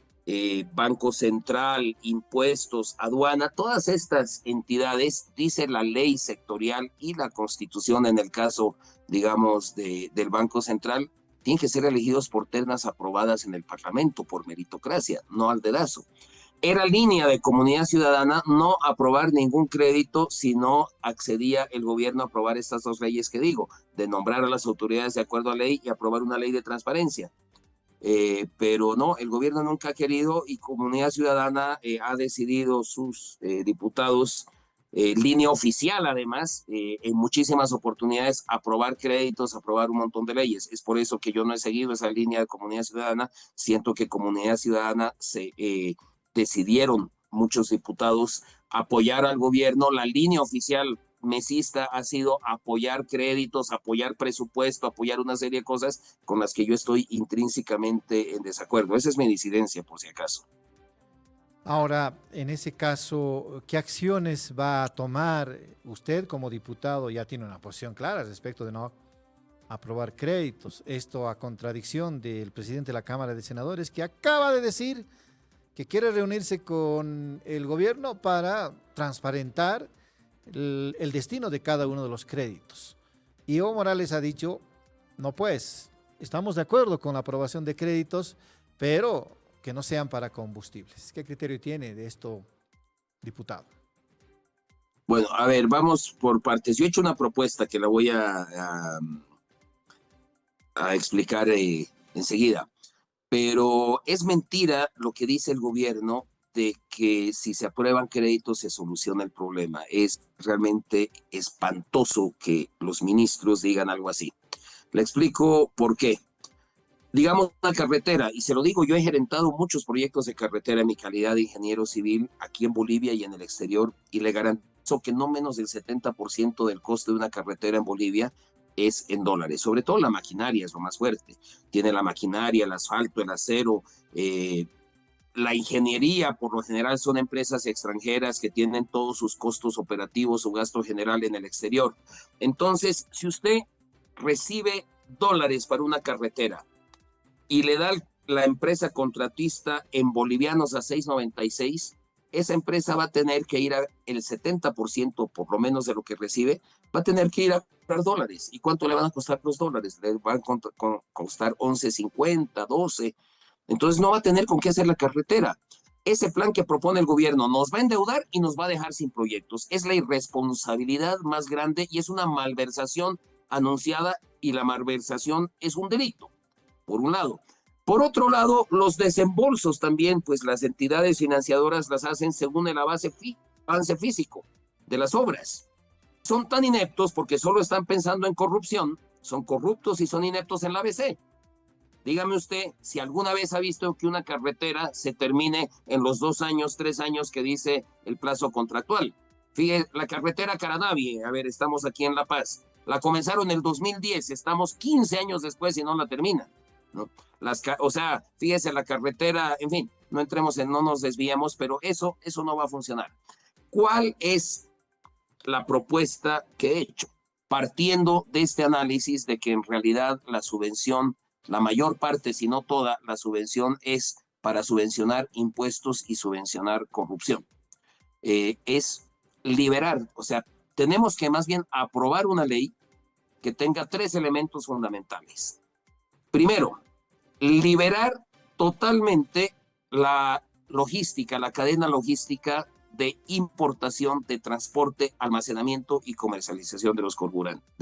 Banco Central, impuestos, aduana, todas estas entidades, dice la ley sectorial y la Constitución en el caso, digamos, del Banco Central, tienen que ser elegidos por ternas aprobadas en el Parlamento por meritocracia, no al dedazo. Era línea de Comunidad Ciudadana no aprobar ningún crédito si no accedía el gobierno a aprobar estas dos leyes que digo, de nombrar a las autoridades de acuerdo a ley y aprobar una ley de transparencia. Pero no, el gobierno nunca ha querido, y Comunidad Ciudadana ha decidido sus diputados, línea oficial además, en muchísimas oportunidades aprobar créditos, aprobar un montón de leyes. Es por eso que yo no he seguido esa línea de Comunidad Ciudadana. Siento que Comunidad Ciudadana decidieron muchos diputados apoyar al gobierno. La línea oficial mesista ha sido apoyar créditos, apoyar presupuesto, apoyar una serie de cosas con las que yo estoy intrínsecamente en desacuerdo. Esa es mi disidencia, por si acaso.
Ahora, en ese caso, ¿qué acciones va a tomar usted como diputado? Ya tiene una posición clara respecto de no aprobar créditos. Esto a contradicción del presidente de la Cámara de Senadores, que acaba de decir que quiere reunirse con el gobierno para transparentar el destino de cada uno de los créditos. Y Evo Morales ha dicho, no pues, estamos de acuerdo con la aprobación de créditos, pero que no sean para combustibles. ¿Qué criterio tiene de esto, diputado?
Bueno, a ver, vamos por partes. Yo he hecho una propuesta que la voy a explicar enseguida, pero es mentira lo que dice el gobierno de que si se aprueban créditos se soluciona el problema. Es realmente espantoso que los ministros digan algo así. Le explico por qué. Digamos una carretera, y se lo digo, yo he gerentado muchos proyectos de carretera en mi calidad de ingeniero civil aquí en Bolivia y en el exterior, y le garantizo que no menos del 70% del costo de una carretera en Bolivia es en dólares. Sobre todo la maquinaria es lo más fuerte. Tiene la maquinaria, el asfalto, el acero, la ingeniería. Por lo general son empresas extranjeras que tienen todos sus costos operativos, su gasto general en el exterior. Entonces, si usted recibe dólares para una carretera y le da la empresa contratista en bolivianos a 6.96, esa empresa va a tener que ir el 70%, por lo menos de lo que recibe, va a tener que ir a comprar dólares. ¿Y cuánto le van a costar los dólares? Le van a costar 11.50, 12. Entonces no va a tener con qué hacer la carretera. Ese plan que propone el gobierno nos va a endeudar y nos va a dejar sin proyectos. Es la irresponsabilidad más grande y es una malversación anunciada, y la malversación es un delito, por un lado. Por otro lado, los desembolsos también, pues las entidades financiadoras las hacen según el avance físico de las obras. Son tan ineptos porque solo están pensando en corrupción, son corruptos y son ineptos en la ABC. Dígame usted si alguna vez ha visto que una carretera se termine en los 2 años, 3 años que dice el plazo contractual. Fíjese, la carretera Caranavi, a ver, estamos aquí en La Paz, la comenzaron en el 2010, estamos 15 años después y no la terminan, ¿no? O sea, fíjese, la carretera, en fin, no nos desviemos, pero eso no va a funcionar. ¿Cuál es la propuesta que he hecho? Partiendo de este análisis de que en realidad la subvención, la mayor parte, si no toda, la subvención es para subvencionar impuestos y subvencionar corrupción. Es liberar, o sea, tenemos que más bien aprobar una ley que tenga 3 elementos fundamentales. Primero, liberar totalmente la logística, la cadena logística de importación, de transporte, almacenamiento y comercialización de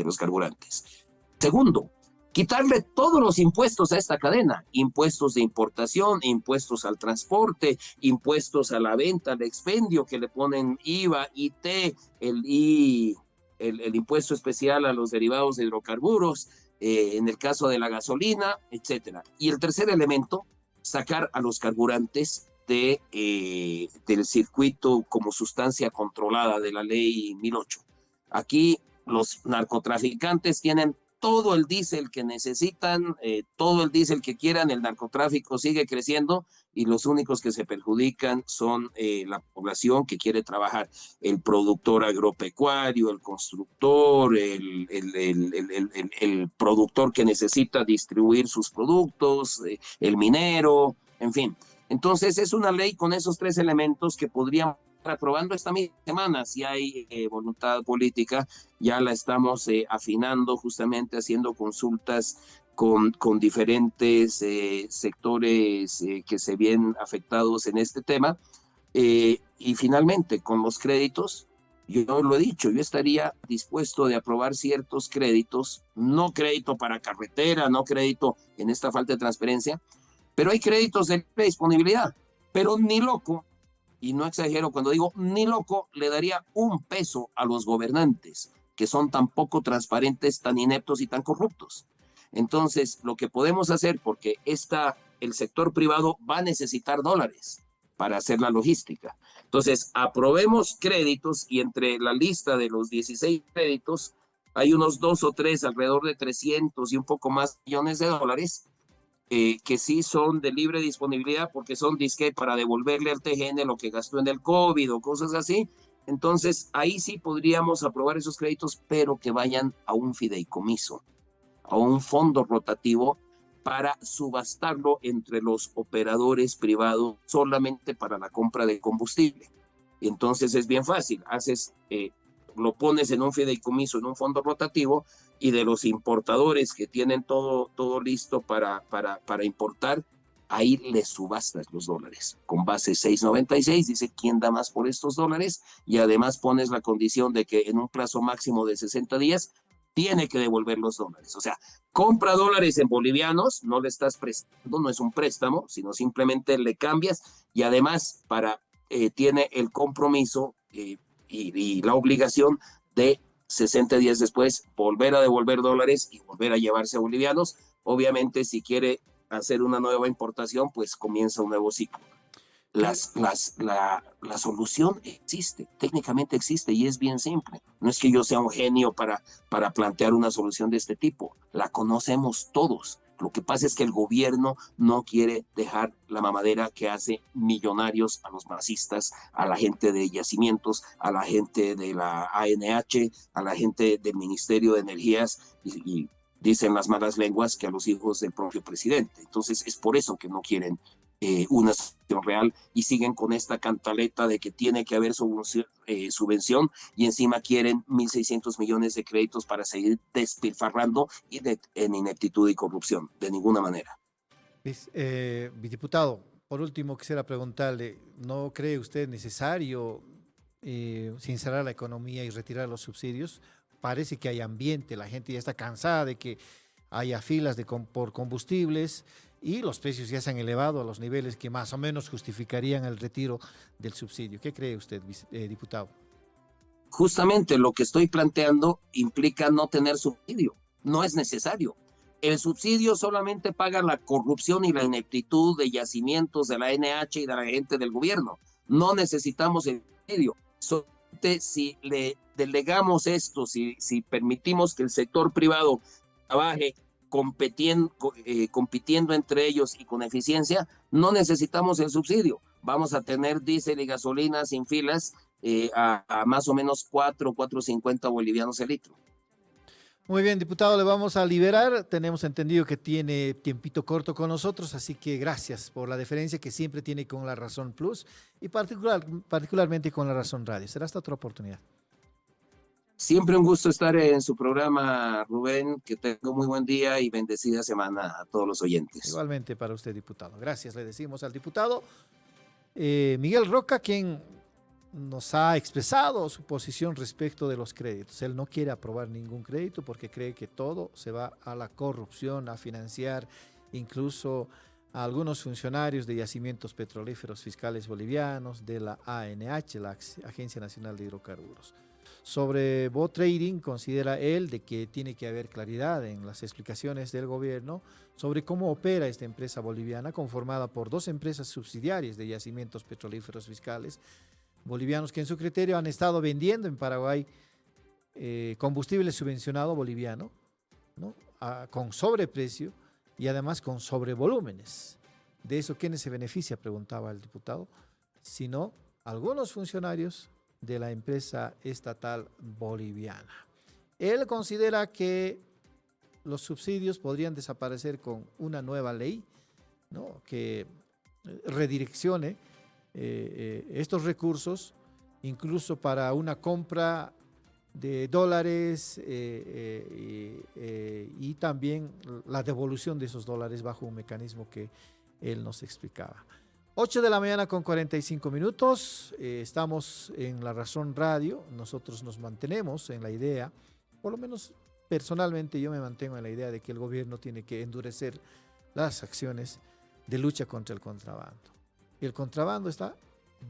los carburantes. Segundo, quitarle todos los impuestos a esta cadena, impuestos de importación, impuestos al transporte, impuestos a la venta, al expendio que le ponen IVA, IT, el impuesto especial a los derivados de hidrocarburos, en el caso de la gasolina, etcétera. Y el tercer elemento, sacar a los carburantes del circuito como sustancia controlada de la ley 1008. Aquí los narcotraficantes tienen todo el diésel que necesitan, todo el diésel que quieran, el narcotráfico sigue creciendo y los únicos que se perjudican son la población que quiere trabajar, el productor agropecuario, el constructor, el productor que necesita distribuir sus productos, el minero, en fin. Entonces es una ley con esos tres elementos que podríamos estar aprobando esta misma semana, si hay voluntad política. Ya la estamos afinando, justamente haciendo consultas con diferentes sectores que se ven afectados en este tema. Y finalmente, con los créditos, yo lo he dicho, yo estaría dispuesto de aprobar ciertos créditos, no crédito para carretera, no crédito en esta falta de transparencia, pero hay créditos de libre disponibilidad, pero ni loco, y no exagero cuando digo ni loco, le daría un peso a los gobernantes, que son tan poco transparentes, tan ineptos y tan corruptos. Entonces, lo que podemos hacer, porque el sector privado va a necesitar dólares para hacer la logística. Entonces, aprobemos créditos y entre la lista de los 16 créditos hay unos 2 o 3, alrededor de 300 y un poco más millones de dólares, que sí son de libre disponibilidad porque son disque para devolverle al TGN lo que gastó en el COVID o cosas así. Entonces, ahí sí podríamos aprobar esos créditos, pero que vayan a un fideicomiso, a un fondo rotativo para subastarlo entre los operadores privados solamente para la compra de combustible. Y entonces es bien fácil, lo pones en un fideicomiso, en un fondo rotativo, y de los importadores que tienen todo listo para importar, ahí les subastas los dólares. Con base 6.96, dice quién da más por estos dólares, y además pones la condición de que en un plazo máximo de 60 días tiene que devolver los dólares. O sea, compra dólares en bolivianos, no le estás prestando, no es un préstamo, sino simplemente le cambias, y además tiene el compromiso y la obligación de 60 días después volver a devolver dólares y volver a llevarse a bolivianos. Obviamente, si quiere hacer una nueva importación, pues comienza un nuevo ciclo. La solución existe, técnicamente existe, y es bien simple. No es que yo sea un genio para plantear una solución de este tipo, la conocemos todos. Lo que pasa es que el gobierno no quiere dejar la mamadera que hace millonarios a los masistas, a la gente de yacimientos, a la gente de la ANH, a la gente del Ministerio de Energías, y dicen las malas lenguas que a los hijos del propio presidente. Entonces es por eso que no quieren una solución real y siguen con esta cantaleta de que tiene que haber subvención, y encima quieren 1.600 millones de créditos para seguir despilfarrando en ineptitud y corrupción. De ninguna manera.
Diputado, por último quisiera preguntarle, ¿no cree usted necesario sincerar la economía y retirar los subsidios? Parece que hay ambiente, la gente ya está cansada de que haya filas por combustibles y los precios ya se han elevado a los niveles que más o menos justificarían el retiro del subsidio. ¿Qué cree usted, diputado?
Justamente lo que estoy planteando implica no tener subsidio. No es necesario. El subsidio solamente paga la corrupción y la ineptitud de yacimientos de la ANH y de la gente del gobierno. No necesitamos el subsidio. Solamente si le delegamos esto, si permitimos que el sector privado trabaje compitiendo entre ellos y con eficiencia, no necesitamos el subsidio. Vamos a tener diésel y gasolina sin filas a más o menos 4.50 bolivianos el litro.
Muy bien, diputado, le vamos a liberar. Tenemos entendido que tiene tiempito corto con nosotros, así que gracias por la deferencia que siempre tiene con La Razón Plus y particularmente con La Razón Radio. Será hasta otra oportunidad.
Siempre un gusto estar en su programa, Rubén. Que tenga muy buen día y bendecida semana a todos los oyentes.
Igualmente para usted, diputado. Gracias, le decimos al diputado Miguel Roca, quien nos ha expresado su posición respecto de los créditos. Él no quiere aprobar ningún crédito porque cree que todo se va a la corrupción, a financiar incluso a algunos funcionarios de yacimientos petrolíferos fiscales bolivianos, de la ANH, la Agencia Nacional de Hidrocarburos. Sobre bot trading, considera él de que tiene que haber claridad en las explicaciones del gobierno sobre cómo opera esta empresa boliviana conformada por 2 empresas subsidiarias de yacimientos petrolíferos fiscales bolivianos que en su criterio han estado vendiendo en Paraguay combustible subvencionado boliviano, ¿no? Con sobreprecio y además con sobrevolúmenes. ¿De eso quién se beneficia?, preguntaba el diputado. Sino algunos funcionarios de la empresa estatal boliviana. Él considera que los subsidios podrían desaparecer con una nueva ley, ¿no?, que redireccione estos recursos, incluso para una compra de dólares y también la devolución de esos dólares bajo un mecanismo que él nos explicaba. 8 de la mañana con 45 minutos, estamos en La Razón Radio. Nosotros nos mantenemos en la idea, por lo menos personalmente yo me mantengo en la idea de que el gobierno tiene que endurecer las acciones de lucha contra el contrabando. El contrabando está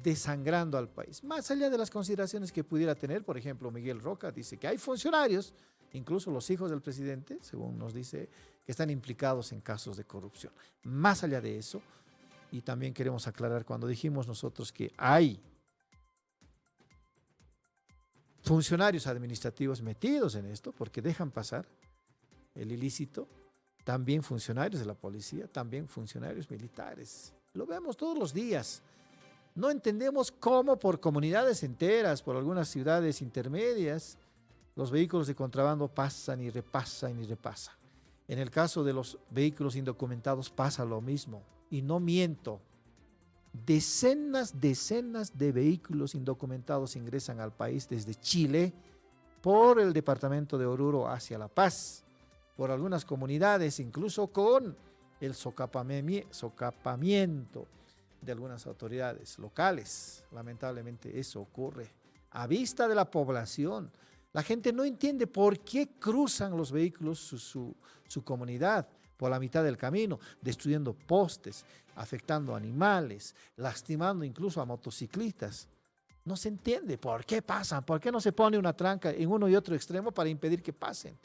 desangrando al país, más allá de las consideraciones que pudiera tener. Por ejemplo, Miguel Roca dice que hay funcionarios, incluso los hijos del presidente, según nos dice, que están implicados en casos de corrupción. Más allá de eso, y también queremos aclarar, cuando dijimos nosotros que hay funcionarios administrativos metidos en esto, porque dejan pasar el ilícito, también funcionarios de la policía, también funcionarios militares. Lo vemos todos los días. No entendemos cómo por comunidades enteras, por algunas ciudades intermedias, los vehículos de contrabando pasan y repasan y repasan. En el caso de los vehículos indocumentados pasa lo mismo. Y no miento, decenas de vehículos indocumentados ingresan al país desde Chile por el departamento de Oruro hacia La Paz, por algunas comunidades, incluso con el socapamiento de algunas autoridades locales. Lamentablemente eso ocurre a vista de la población. La gente no entiende por qué cruzan los vehículos su comunidad por la mitad del camino, destruyendo postes, afectando animales, lastimando incluso a motociclistas. No se entiende por qué pasan, por qué no se pone una tranca en uno y otro extremo para impedir que pasen.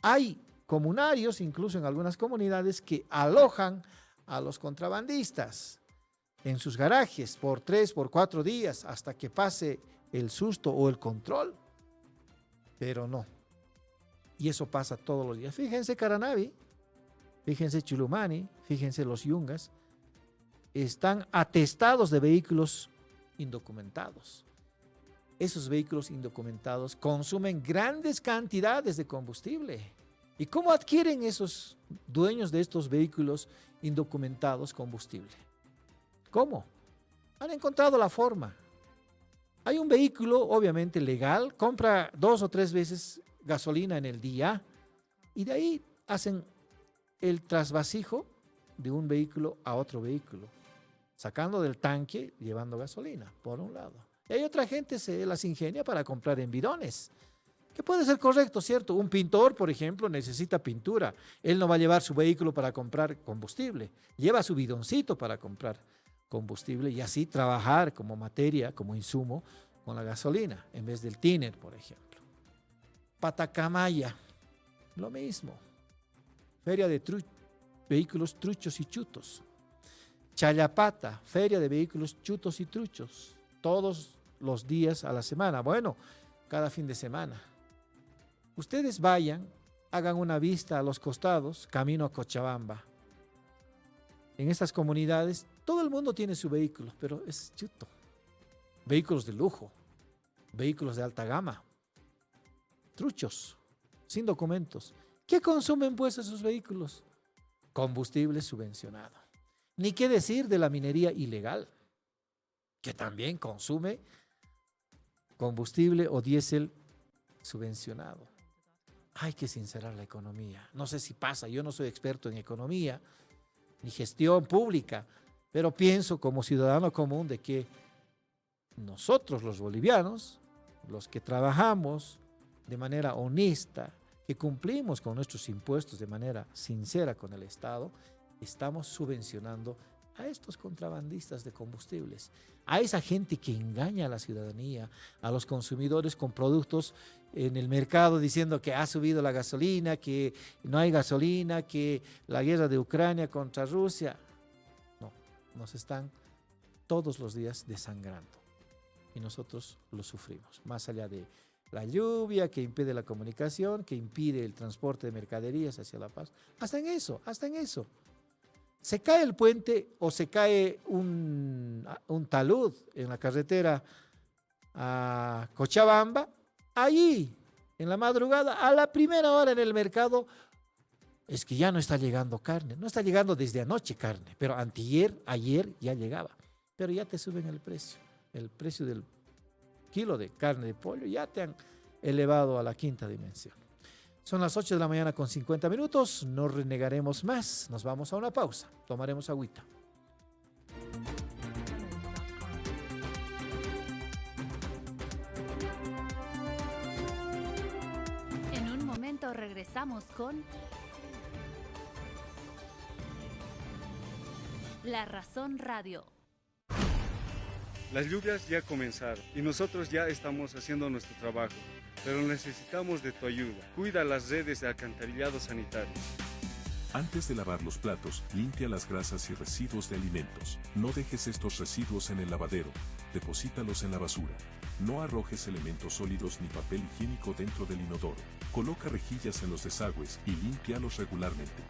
Hay comunarios, incluso en algunas comunidades, que alojan a los contrabandistas en sus garajes por 3, por 4 días hasta que pase el susto o el control. Pero no. Y eso pasa todos los días. Fíjense Caranavi, fíjense Chulumani, fíjense los Yungas, están atestados de vehículos indocumentados. Esos vehículos indocumentados consumen grandes cantidades de combustible. ¿Y cómo adquieren esos dueños de estos vehículos indocumentados combustible? ¿Cómo? Han encontrado la forma. Hay un vehículo, obviamente legal, compra 2 o 3 veces gasolina en el día y de ahí hacen el trasvasijo de un vehículo a otro vehículo, sacando del tanque, llevando gasolina, por un lado. Y hay otra gente se las ingenia para comprar en bidones, que puede ser correcto, ¿cierto? Un pintor, por ejemplo, necesita pintura. Él no va a llevar su vehículo para comprar combustible, lleva su bidoncito para comprar combustible y así trabajar como materia, como insumo, con la gasolina, en vez del tiner, por ejemplo. Patacamaya, lo mismo. Feria de vehículos truchos y chutos. Chayapata, feria de vehículos chutos y truchos, todos los días a la semana. Bueno, cada fin de semana. Ustedes vayan, hagan una vista a los costados, camino a Cochabamba. En estas comunidades, todo el mundo tiene su vehículo, pero es chuto. Vehículos de lujo, vehículos de alta gama, truchos, sin documentos. ¿Qué consumen pues esos vehículos? Combustible subvencionado. Ni qué decir de la minería ilegal, que también consume combustible o diésel subvencionado. Hay que sincerar la economía. No sé si pasa, yo no soy experto en economía ni gestión pública, pero pienso como ciudadano común de que nosotros los bolivianos, los que trabajamos de manera honesta, que cumplimos con nuestros impuestos de manera sincera con el Estado, estamos subvencionando a estos contrabandistas de combustibles, a esa gente que engaña a la ciudadanía, a los consumidores con productos en el mercado diciendo que ha subido la gasolina, que no hay gasolina, que la guerra de Ucrania contra Rusia. No, nos están todos los días desangrando y nosotros lo sufrimos, más allá de la lluvia, que impide la comunicación, que impide el transporte de mercaderías hacia La Paz. Hasta en eso. Se cae el puente o se cae un talud en la carretera a Cochabamba, allí, en la madrugada, a la primera hora en el mercado, es que ya no está llegando carne, no está llegando desde anoche carne, pero ayer ya llegaba, pero ya te suben el precio del kilo de carne de pollo, ya te han elevado a la quinta dimensión. Son las 8 de la mañana con 50 minutos, no renegaremos más, nos vamos a una pausa, tomaremos agüita.
En un momento regresamos con La Razón Radio.
Las lluvias ya comenzaron y nosotros ya estamos haciendo nuestro trabajo, pero necesitamos de tu ayuda. Cuida las redes de alcantarillado sanitario.
Antes de lavar los platos, limpia las grasas y residuos de alimentos. No dejes estos residuos en el lavadero, deposítalos en la basura. No arrojes elementos sólidos ni papel higiénico dentro del inodoro. Coloca rejillas en los desagües y límpialos regularmente.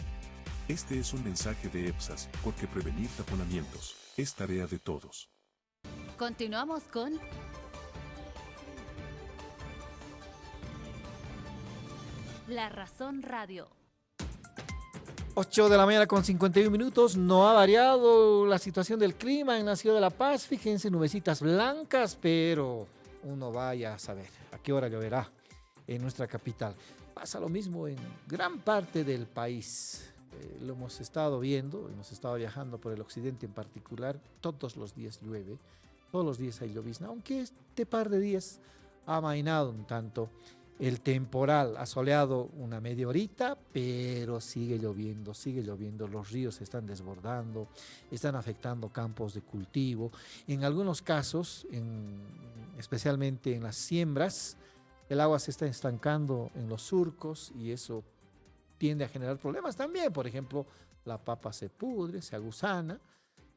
Este es un mensaje de EPSAS, porque prevenir taponamientos es tarea de todos.
Continuamos con La Razón Radio.
8 de la mañana con 51 minutos, no ha variado la situación del clima en la ciudad de La Paz, fíjense, nubecitas blancas, pero uno vaya a saber a qué hora lloverá en nuestra capital. Pasa lo mismo en gran parte del país. Lo hemos estado viendo, hemos estado viajando por el occidente en particular, todos los días llueve, todos los días hay llovizna, aunque este par de días ha amainado un tanto el temporal, ha soleado una media horita, pero sigue lloviendo, los ríos se están desbordando, están afectando campos de cultivo, en algunos casos, especialmente en las siembras, el agua se está estancando en los surcos y eso tiende a generar problemas también. Por ejemplo, la papa se pudre, se agusana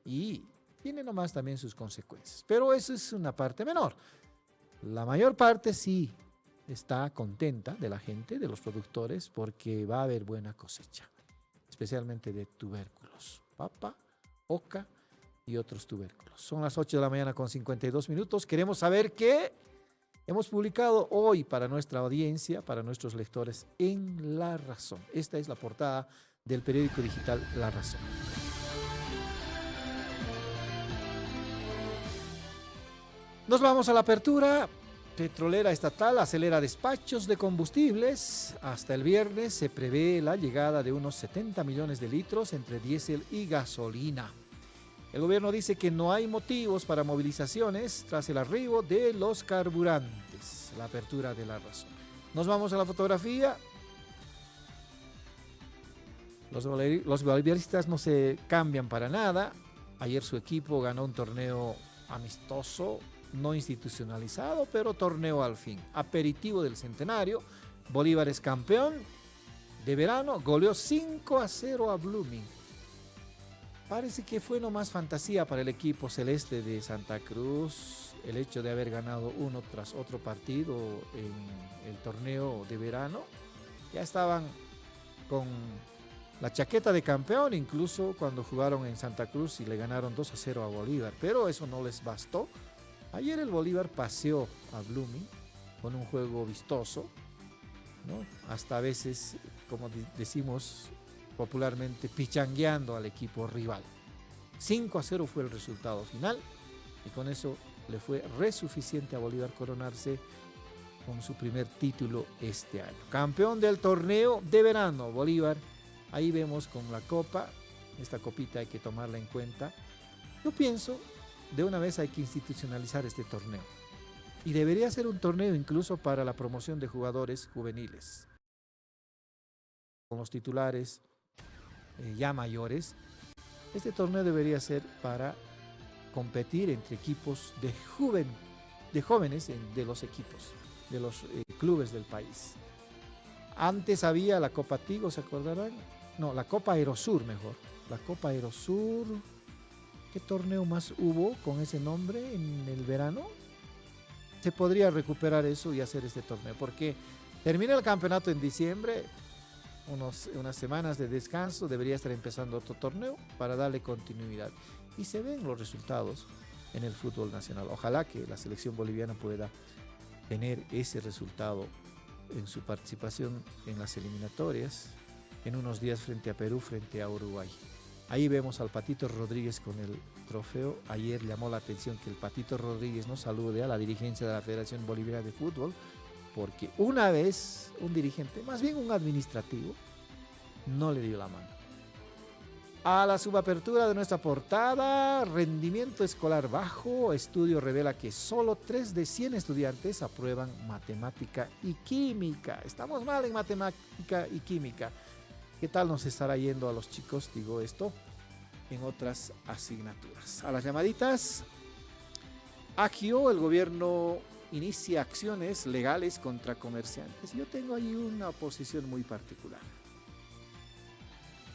y tiene nomás también sus consecuencias. Pero eso es una parte menor. La mayor parte sí está contenta de la gente, de los productores, porque va a haber buena cosecha, especialmente de tubérculos, papa, oca y otros tubérculos. Son las 8 de la mañana con 52 minutos. Queremos saber qué hemos publicado hoy para nuestra audiencia, para nuestros lectores en La Razón. Esta es la portada del periódico digital La Razón. Nos vamos a la apertura. Petrolera estatal acelera despachos de combustibles. Hasta el viernes se prevé la llegada de unos 70 millones de litros entre diésel y gasolina. El gobierno dice que no hay motivos para movilizaciones tras el arribo de los carburantes. La apertura de La Razón. Nos vamos a la fotografía. Los bolivianistas no se cambian para nada. Ayer su equipo ganó un torneo amistoso, no institucionalizado, pero torneo al fin. Aperitivo del centenario. Bolívar es campeón de verano. Goleó 5-0 a Blooming. Parece que fue nomás fantasía para el equipo celeste de Santa Cruz el hecho de haber ganado uno tras otro partido en el torneo de verano. Ya estaban con la chaqueta de campeón, incluso cuando jugaron en Santa Cruz y le ganaron 2-0 a Bolívar, pero eso no les bastó. Ayer el Bolívar paseó a Blooming con un juego vistoso, ¿no? Hasta a veces, como decimos popularmente, pichangueando al equipo rival. 5-0 fue el resultado final y con eso le fue suficiente a Bolívar coronarse con su primer título este año. Campeón del torneo de verano, Bolívar. Ahí vemos con la copa, esta copita hay que tomarla en cuenta. Yo pienso, de una vez hay que institucionalizar este torneo. Y debería ser un torneo incluso para la promoción de jugadores juveniles. Con los titulares ya mayores, este torneo debería ser para competir entre equipos de jóvenes de los equipos, de los clubes del país. Antes había la Copa Tigo, ¿se acordarán? No, la Copa Aerosur mejor. La Copa Aerosur. ¿Qué torneo más hubo con ese nombre en el verano? se podría recuperar eso y hacer este torneo, porque termina el campeonato en diciembre, unas semanas de descanso, debería estar empezando otro torneo para darle continuidad. Y se ven los resultados en el fútbol nacional. Ojalá que la selección boliviana pueda tener ese resultado en su participación en las eliminatorias en unos días frente a Perú, frente a Uruguay. Ahí vemos al Patito Rodríguez con el trofeo. Ayer llamó la atención que el Patito Rodríguez no salude a la dirigencia de la Federación Boliviana de Fútbol, porque una vez un dirigente, más bien un administrativo, no le dio la mano. A la subapertura de nuestra portada, rendimiento escolar bajo, estudio revela que solo 3 de 100 estudiantes aprueban matemática y química. Estamos mal en matemática y química. ¿Qué tal nos estará yendo a los chicos, digo esto, en otras asignaturas? A las llamaditas, Agio, el gobierno inicia acciones legales contra comerciantes. Yo tengo ahí una posición muy particular.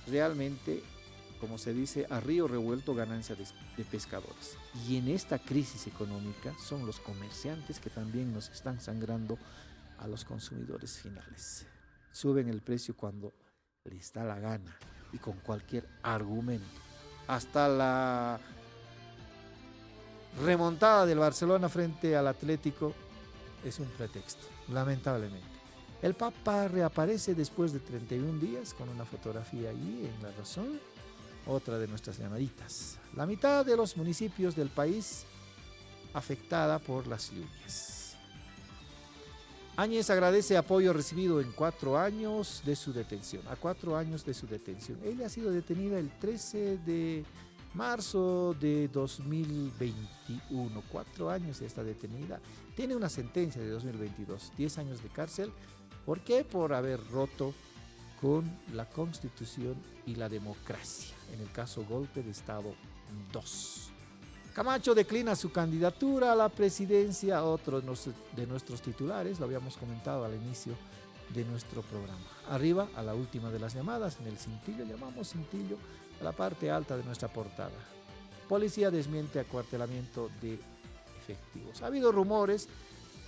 Realmente, como se dice, a río revuelto ganancia de pescadores. Y en esta crisis económica son los comerciantes que también nos están sangrando a los consumidores finales. Suben el precio cuando les da la gana y con cualquier argumento. Hasta la remontada del Barcelona frente al Atlético es un pretexto, lamentablemente. El Papa reaparece después de 31 días con una fotografía allí en La Razón. Otra de nuestras llamaditas. La mitad de los municipios del país afectada por las lluvias. Áñez agradece apoyo recibido en 4 años de su detención. A 4 años de su detención. Ella ha sido detenida el 13 de marzo de 2021. 4 años está detenida. Tiene una sentencia de 2022. 10 años de cárcel. ¿Por qué? Por haber roto con la Constitución y la democracia. En el caso Golpe de Estado 2. Camacho declina su candidatura a la presidencia, otro de nuestros titulares, lo habíamos comentado al inicio de nuestro programa. Arriba, a la última de las llamadas, en el cintillo, llamamos cintillo, a la parte alta de nuestra portada. Policía desmiente acuartelamiento de efectivos. Ha habido rumores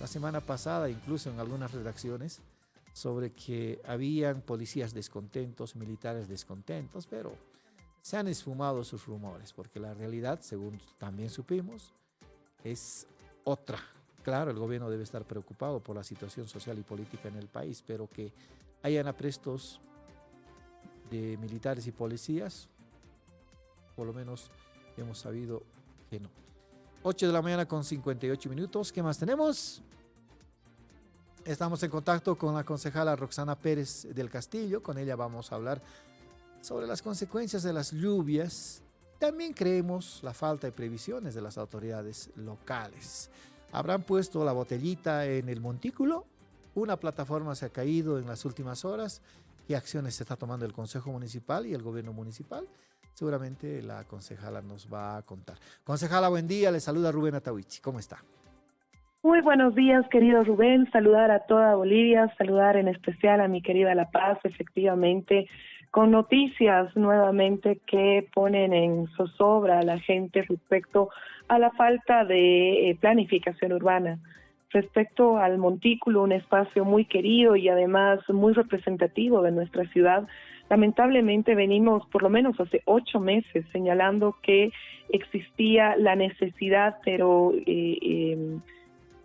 la semana pasada, incluso en algunas redacciones, sobre que habían policías descontentos, militares descontentos, pero se han esfumado sus rumores, porque la realidad, según también supimos, es otra. Claro, el gobierno debe estar preocupado por la situación social y política en el país, pero que hayan aprestos de militares y policías, por lo menos hemos sabido que no. 8 de la mañana con 58 minutos. ¿Qué más tenemos? Estamos en contacto con la concejala Roxana Pérez del Castillo. Con ella vamos a hablar sobre las consecuencias de las lluvias. También creemos la falta de previsiones de las autoridades locales. ¿Habrán puesto la botellita en el montículo? Una plataforma se ha caído en las últimas horas. ¿Qué acciones se está tomando el Consejo Municipal y el Gobierno Municipal? Seguramente la concejala nos va a contar. Concejala, buen día. Le saluda Rubén Atahuichi. ¿Cómo está?
Muy buenos días, querido Rubén. Saludar a toda Bolivia, saludar en especial a mi querida La Paz, efectivamente, con noticias nuevamente que ponen en zozobra a la gente respecto a la falta de planificación urbana. Respecto al montículo, un espacio muy querido y además muy representativo de nuestra ciudad, lamentablemente venimos por lo menos hace 8 meses señalando que existía la necesidad, pero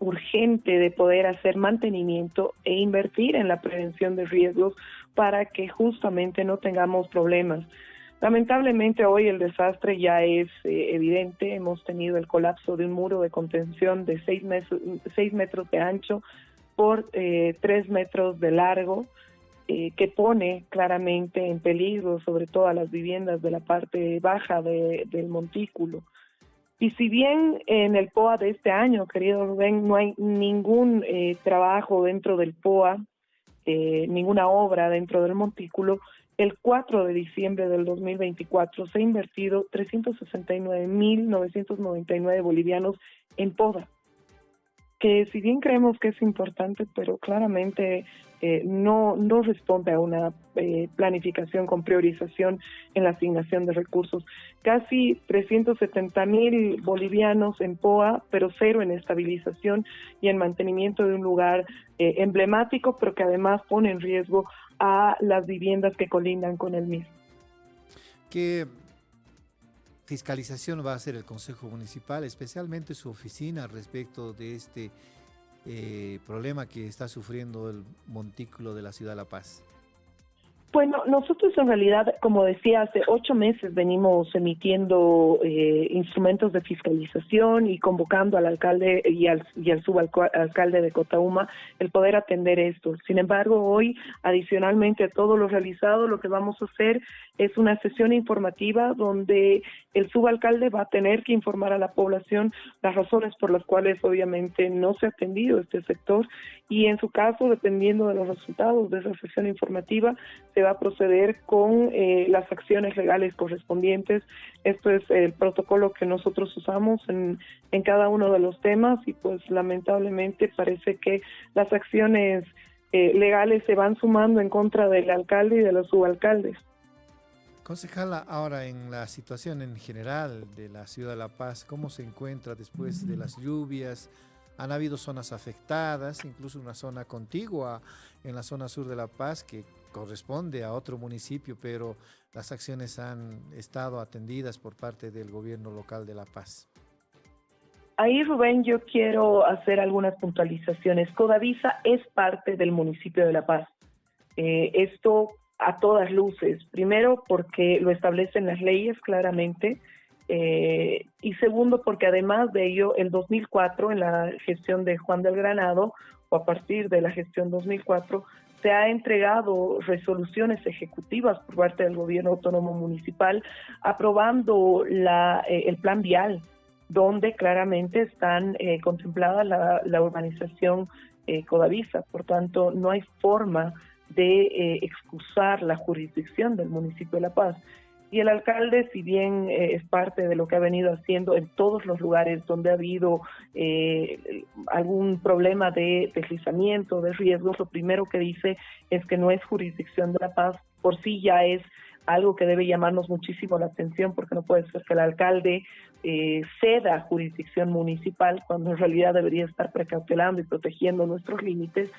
urgente, de poder hacer mantenimiento e invertir en la prevención de riesgos para que justamente no tengamos problemas. Lamentablemente hoy el desastre ya es evidente. Hemos tenido el colapso de un muro de contención de 6 metros de ancho por 3 metros de largo, que pone claramente en peligro sobre todo a las viviendas de la parte baja del montículo. Y si bien en el POA de este año, querido Rubén, no hay ningún trabajo dentro del POA, ninguna obra dentro del montículo, el 4 de diciembre del 2024 se ha invertido 369.999 bolivianos en poda. que si bien creemos que es importante, pero claramente no responde a una planificación con priorización en la asignación de recursos. Casi 370.000 bolivianos en POA, pero cero en estabilización y en mantenimiento de un lugar emblemático, pero que además pone en riesgo a las viviendas que colindan con el mismo.
¿Qué fiscalización va a hacer el Consejo Municipal, especialmente su oficina, respecto de este problema que está sufriendo el montículo de la ciudad de La Paz?
Bueno, nosotros en realidad, como decía, hace 8 meses venimos emitiendo instrumentos de fiscalización y convocando al alcalde y al subalcalde de Cotauma el poder atender esto. Sin embargo, hoy, adicionalmente a todo lo realizado, lo que vamos a hacer es una sesión informativa donde el subalcalde va a tener que informar a la población las razones por las cuales obviamente no se ha atendido este sector, y en su caso, dependiendo de los resultados de esa sesión informativa, se va a proceder con las acciones legales correspondientes. Esto es el protocolo que nosotros usamos en cada uno de los temas, y pues lamentablemente parece que las acciones legales se van sumando en contra del alcalde y de los subalcaldes.
Concejala, ahora en la situación en general de la ciudad de La Paz, ¿cómo se encuentra después de las lluvias? Han habido zonas afectadas, incluso una zona contigua en la zona sur de La Paz que corresponde a otro municipio, pero las acciones han estado atendidas por parte del gobierno local de La Paz.
Ahí, Rubén, yo quiero hacer algunas puntualizaciones. Codavisa es parte del municipio de La Paz. Esto a todas luces. Primero, porque lo establecen las leyes claramente. Y segundo, porque además de ello, el 2004, en la gestión de Juan del Granado, o a partir de la gestión 2004, se ha entregado resoluciones ejecutivas por parte del gobierno autónomo municipal aprobando el plan vial, donde claramente están contemplada la urbanización Codavisa. Por tanto, no hay forma de excusar la jurisdicción del municipio de La Paz. Y el alcalde, si bien es parte de lo que ha venido haciendo en todos los lugares donde ha habido algún problema de deslizamiento, de riesgos, lo primero que dice es que no es jurisdicción de La Paz. Por sí ya es algo que debe llamarnos muchísimo la atención, porque no puede ser que el alcalde ceda jurisdicción municipal cuando en realidad debería estar precautelando y protegiendo nuestros límites.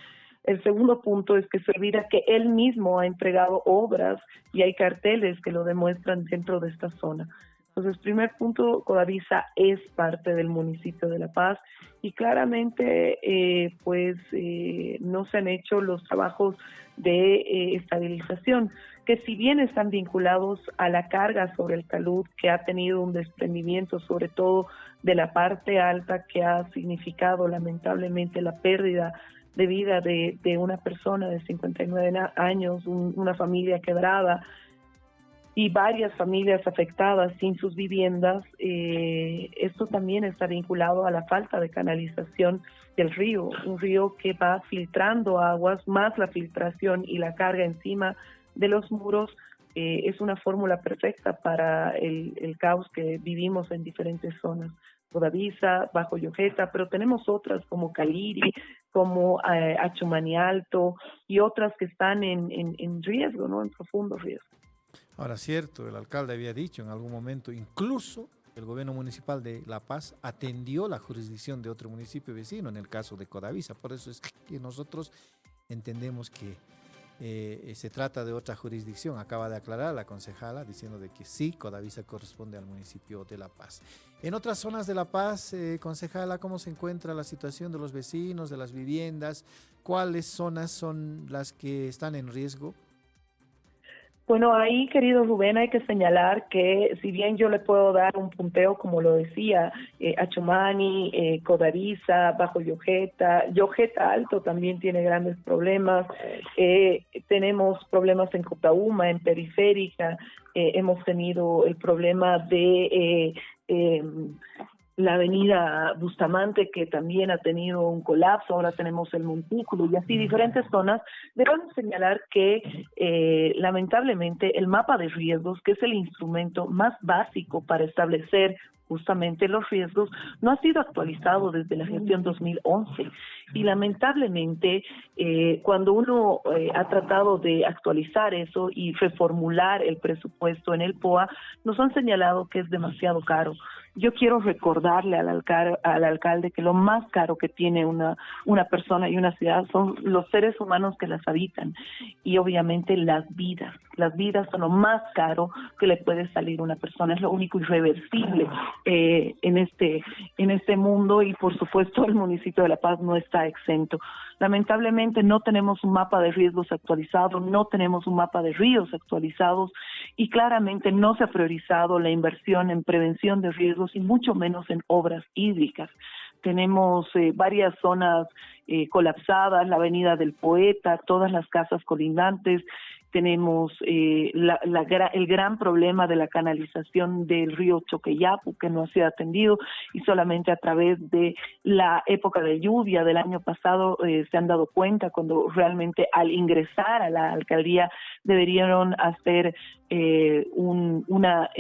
El segundo punto es que se olvida que él mismo ha entregado obras y hay carteles que lo demuestran dentro de esta zona. Entonces, primer punto, Codavisa es parte del municipio de La Paz y claramente no se han hecho los trabajos de estabilización, que si bien están vinculados a la carga sobre el talud, que ha tenido un desprendimiento sobre todo de la parte alta, que ha significado lamentablemente la pérdida de vida de una persona de 59 años, una familia quebrada y varias familias afectadas sin sus viviendas. Esto también está vinculado a la falta de canalización del río, un río que va filtrando aguas, más la filtración y la carga encima de los muros. Es una fórmula perfecta para el caos que vivimos en diferentes zonas. Codavisa, Bajo Yojeta, pero tenemos otras como Caliri, como Achumani Alto y otras que están en riesgo, ¿no? En profundo riesgo.
Ahora, cierto, el alcalde había dicho en algún momento, incluso el gobierno municipal de La Paz atendió la jurisdicción de otro municipio vecino en el caso de Codavisa. Por eso es que nosotros entendemos que se trata de otra jurisdicción. Acaba de aclarar la concejala diciendo de que sí, Codavisa corresponde al municipio de La Paz. En otras zonas de La Paz, concejala, ¿cómo se encuentra la situación de los vecinos, de las viviendas? ¿Cuáles zonas son las que están en riesgo?
Bueno, ahí, querido Rubén, hay que señalar que si bien yo le puedo dar un punteo, como lo decía, Achumani, Codavisa, Bajo Yojeta, Yojeta Alto también tiene grandes problemas, tenemos problemas en Cotauma, en Periférica, hemos tenido el problema de la avenida Bustamante, que también ha tenido un colapso, ahora tenemos el montículo y así diferentes zonas. Debemos señalar que lamentablemente el mapa de riesgos, que es el instrumento más básico para establecer justamente los riesgos no ha sido actualizado desde la gestión 2011 y lamentablemente cuando uno ha tratado de actualizar eso y reformular el presupuesto en el POA, nos han señalado que es demasiado caro. Yo quiero recordarle al alcalde que lo más caro que tiene una persona y una ciudad son los seres humanos que las habitan y obviamente las vidas. Las vidas son lo más caro que le puede salir a una persona, es lo único irreversible en este mundo y por supuesto el municipio de La Paz no está exento. Lamentablemente no tenemos un mapa de riesgos actualizado, no tenemos un mapa de ríos actualizados y claramente no se ha priorizado la inversión en prevención de riesgos y mucho menos en obras hídricas. Tenemos varias zonas colapsadas, la avenida del Poeta, todas las casas colindantes. Tenemos el gran problema de la canalización del río Choqueyapu, que no ha sido atendido y solamente a través de la época de lluvia del año pasado se han dado cuenta cuando realmente al ingresar a la alcaldía deberían hacer una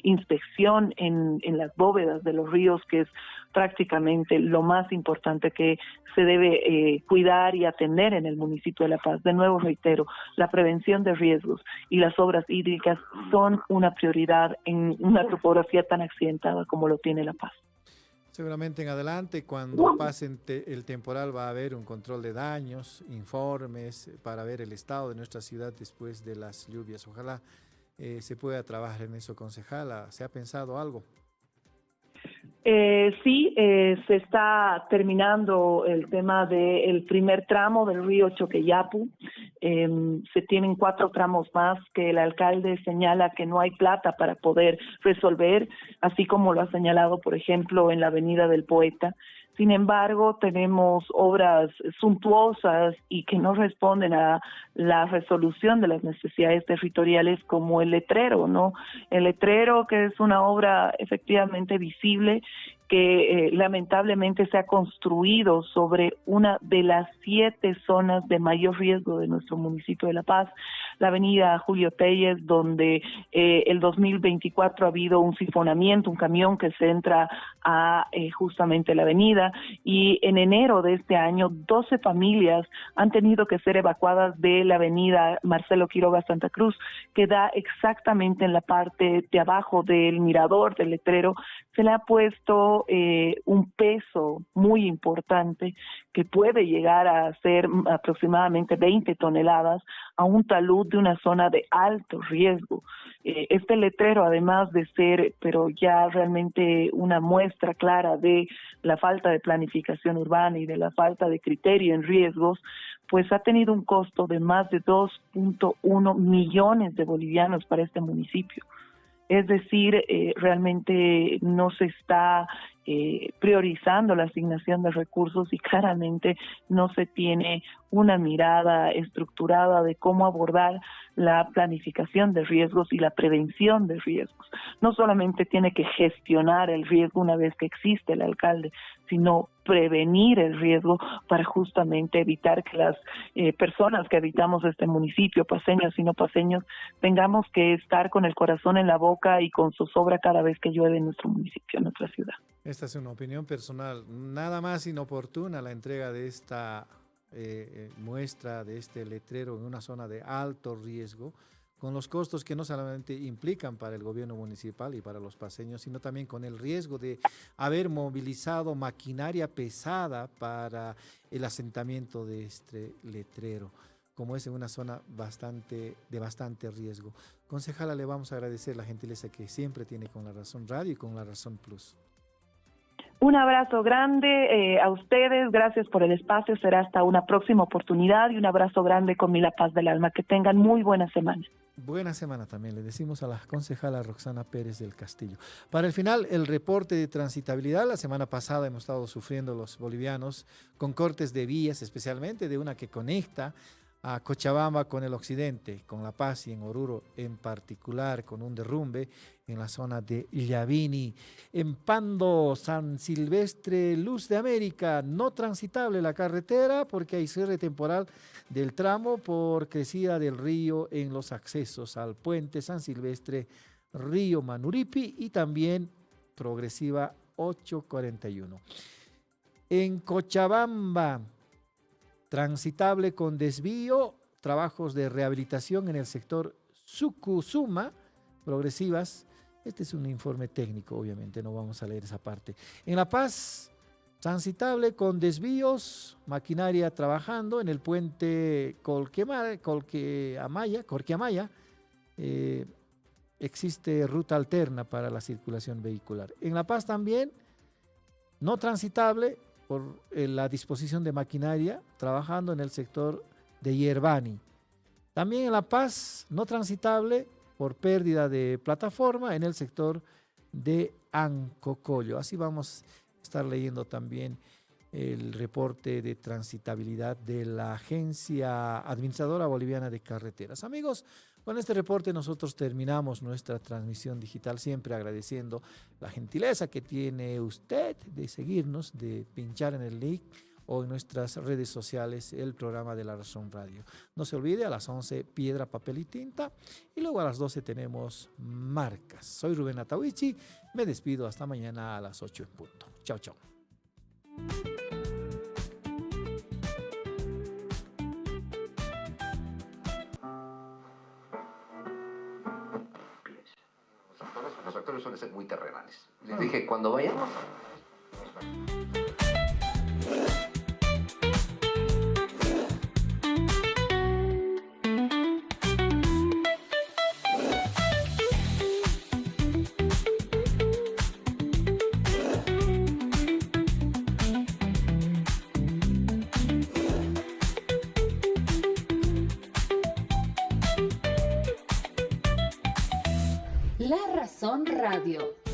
inspección en las bóvedas de los ríos, que es prácticamente lo más importante que se debe cuidar y atender en el municipio de La Paz. De nuevo reitero, la prevención de riesgos y las obras hídricas son una prioridad en una topografía tan accidentada como lo tiene La Paz.
Seguramente en adelante, cuando pase el temporal, va a haber un control de daños, informes para ver el estado de nuestra ciudad después de las lluvias. Ojalá se pueda trabajar en eso, concejala. ¿Se ha pensado algo?
Sí, se está terminando el tema del primer tramo del río Choqueyapu. Se tienen 4 tramos más que el alcalde señala que no hay plata para poder resolver, así como lo ha señalado, por ejemplo, en la avenida del Poeta. Sin embargo, tenemos obras suntuosas y que no responden a la resolución de las necesidades territoriales, como el letrero, ¿no? El letrero, que es una obra efectivamente visible, que lamentablemente se ha construido sobre una de las 7 zonas de mayor riesgo de nuestro municipio de La Paz, la avenida Julio Telles, donde el 2024 ha habido un sifonamiento, un camión que se entra a justamente la avenida, y en enero de este año 12 familias han tenido que ser evacuadas de la avenida Marcelo Quiroga Santa Cruz, que da exactamente en la parte de abajo del mirador del letrero. Se le ha puesto un peso muy importante que puede llegar a ser aproximadamente 20 toneladas a un talud de una zona de alto riesgo. Este letrero, además de ser, pero ya realmente una muestra clara de la falta de planificación urbana y de la falta de criterio en riesgos, pues ha tenido un costo de más de 2.1 millones de bolivianos para este municipio. Es decir, realmente no se está priorizando la asignación de recursos y claramente no se tiene una mirada estructurada de cómo abordar la planificación de riesgos y la prevención de riesgos. No solamente tiene que gestionar el riesgo una vez que existe el alcalde, sino prevenir el riesgo para justamente evitar que las personas que habitamos este municipio, paseños y no paseños, tengamos que estar con el corazón en la boca y con zozobra cada vez que llueve en nuestro municipio, en nuestra ciudad.
Esta es una opinión personal. Nada más inoportuna la entrega de esta muestra de este letrero en una zona de alto riesgo, con los costos que no solamente implican para el gobierno municipal y para los paseños, sino también con el riesgo de haber movilizado maquinaria pesada para el asentamiento de este letrero, como es en una zona de bastante riesgo. Concejala, le vamos a agradecer la gentileza que siempre tiene con La Razón Radio y con La Razón Plus.
Un abrazo grande a ustedes, gracias por el espacio, será hasta una próxima oportunidad y un abrazo grande con mi La Paz del Alma. Que tengan muy buena semana.
Buena semana también, le decimos a la concejala Roxana Pérez del Castillo. Para el final, el reporte de transitabilidad. La semana pasada hemos estado sufriendo los bolivianos con cortes de vías, especialmente de una que conecta a Cochabamba con el occidente, con La Paz y en Oruro en particular, con un derrumbe en la zona de Llavini. En Pando, San Silvestre, Luz de América, no transitable la carretera porque hay cierre temporal del tramo por crecida del río en los accesos al puente San Silvestre, Río Manuripi, y también progresiva 841. En Cochabamba, transitable con desvío, trabajos de rehabilitación en el sector Sucusuma, progresivas. Este es un informe técnico, obviamente, no vamos a leer esa parte. En La Paz, transitable con desvíos, maquinaria trabajando en el puente Colqueamaya. Existe ruta alterna para la circulación vehicular. En La Paz también, no transitable por la disposición de maquinaria, trabajando en el sector de Yerbani. También en La Paz, no transitable por pérdida de plataforma en el sector de Ancocollo. Así vamos a estar leyendo también el reporte de transitabilidad de la Agencia Administradora Boliviana de Carreteras. Amigos, con este reporte nosotros terminamos nuestra transmisión digital, siempre agradeciendo la gentileza que tiene usted de seguirnos, de pinchar en el link o en nuestras redes sociales el programa de La Razón Radio. No se olvide, a las 11 Piedra, Papel y Tinta, y luego a las 12 tenemos Marcas. Soy Rubén Atahuichi, me despido hasta mañana a las 8 en punto. Chao, chao.
Los actores suelen ser muy terrenales. Les dije, cuando vayamos...
La Razón Radio.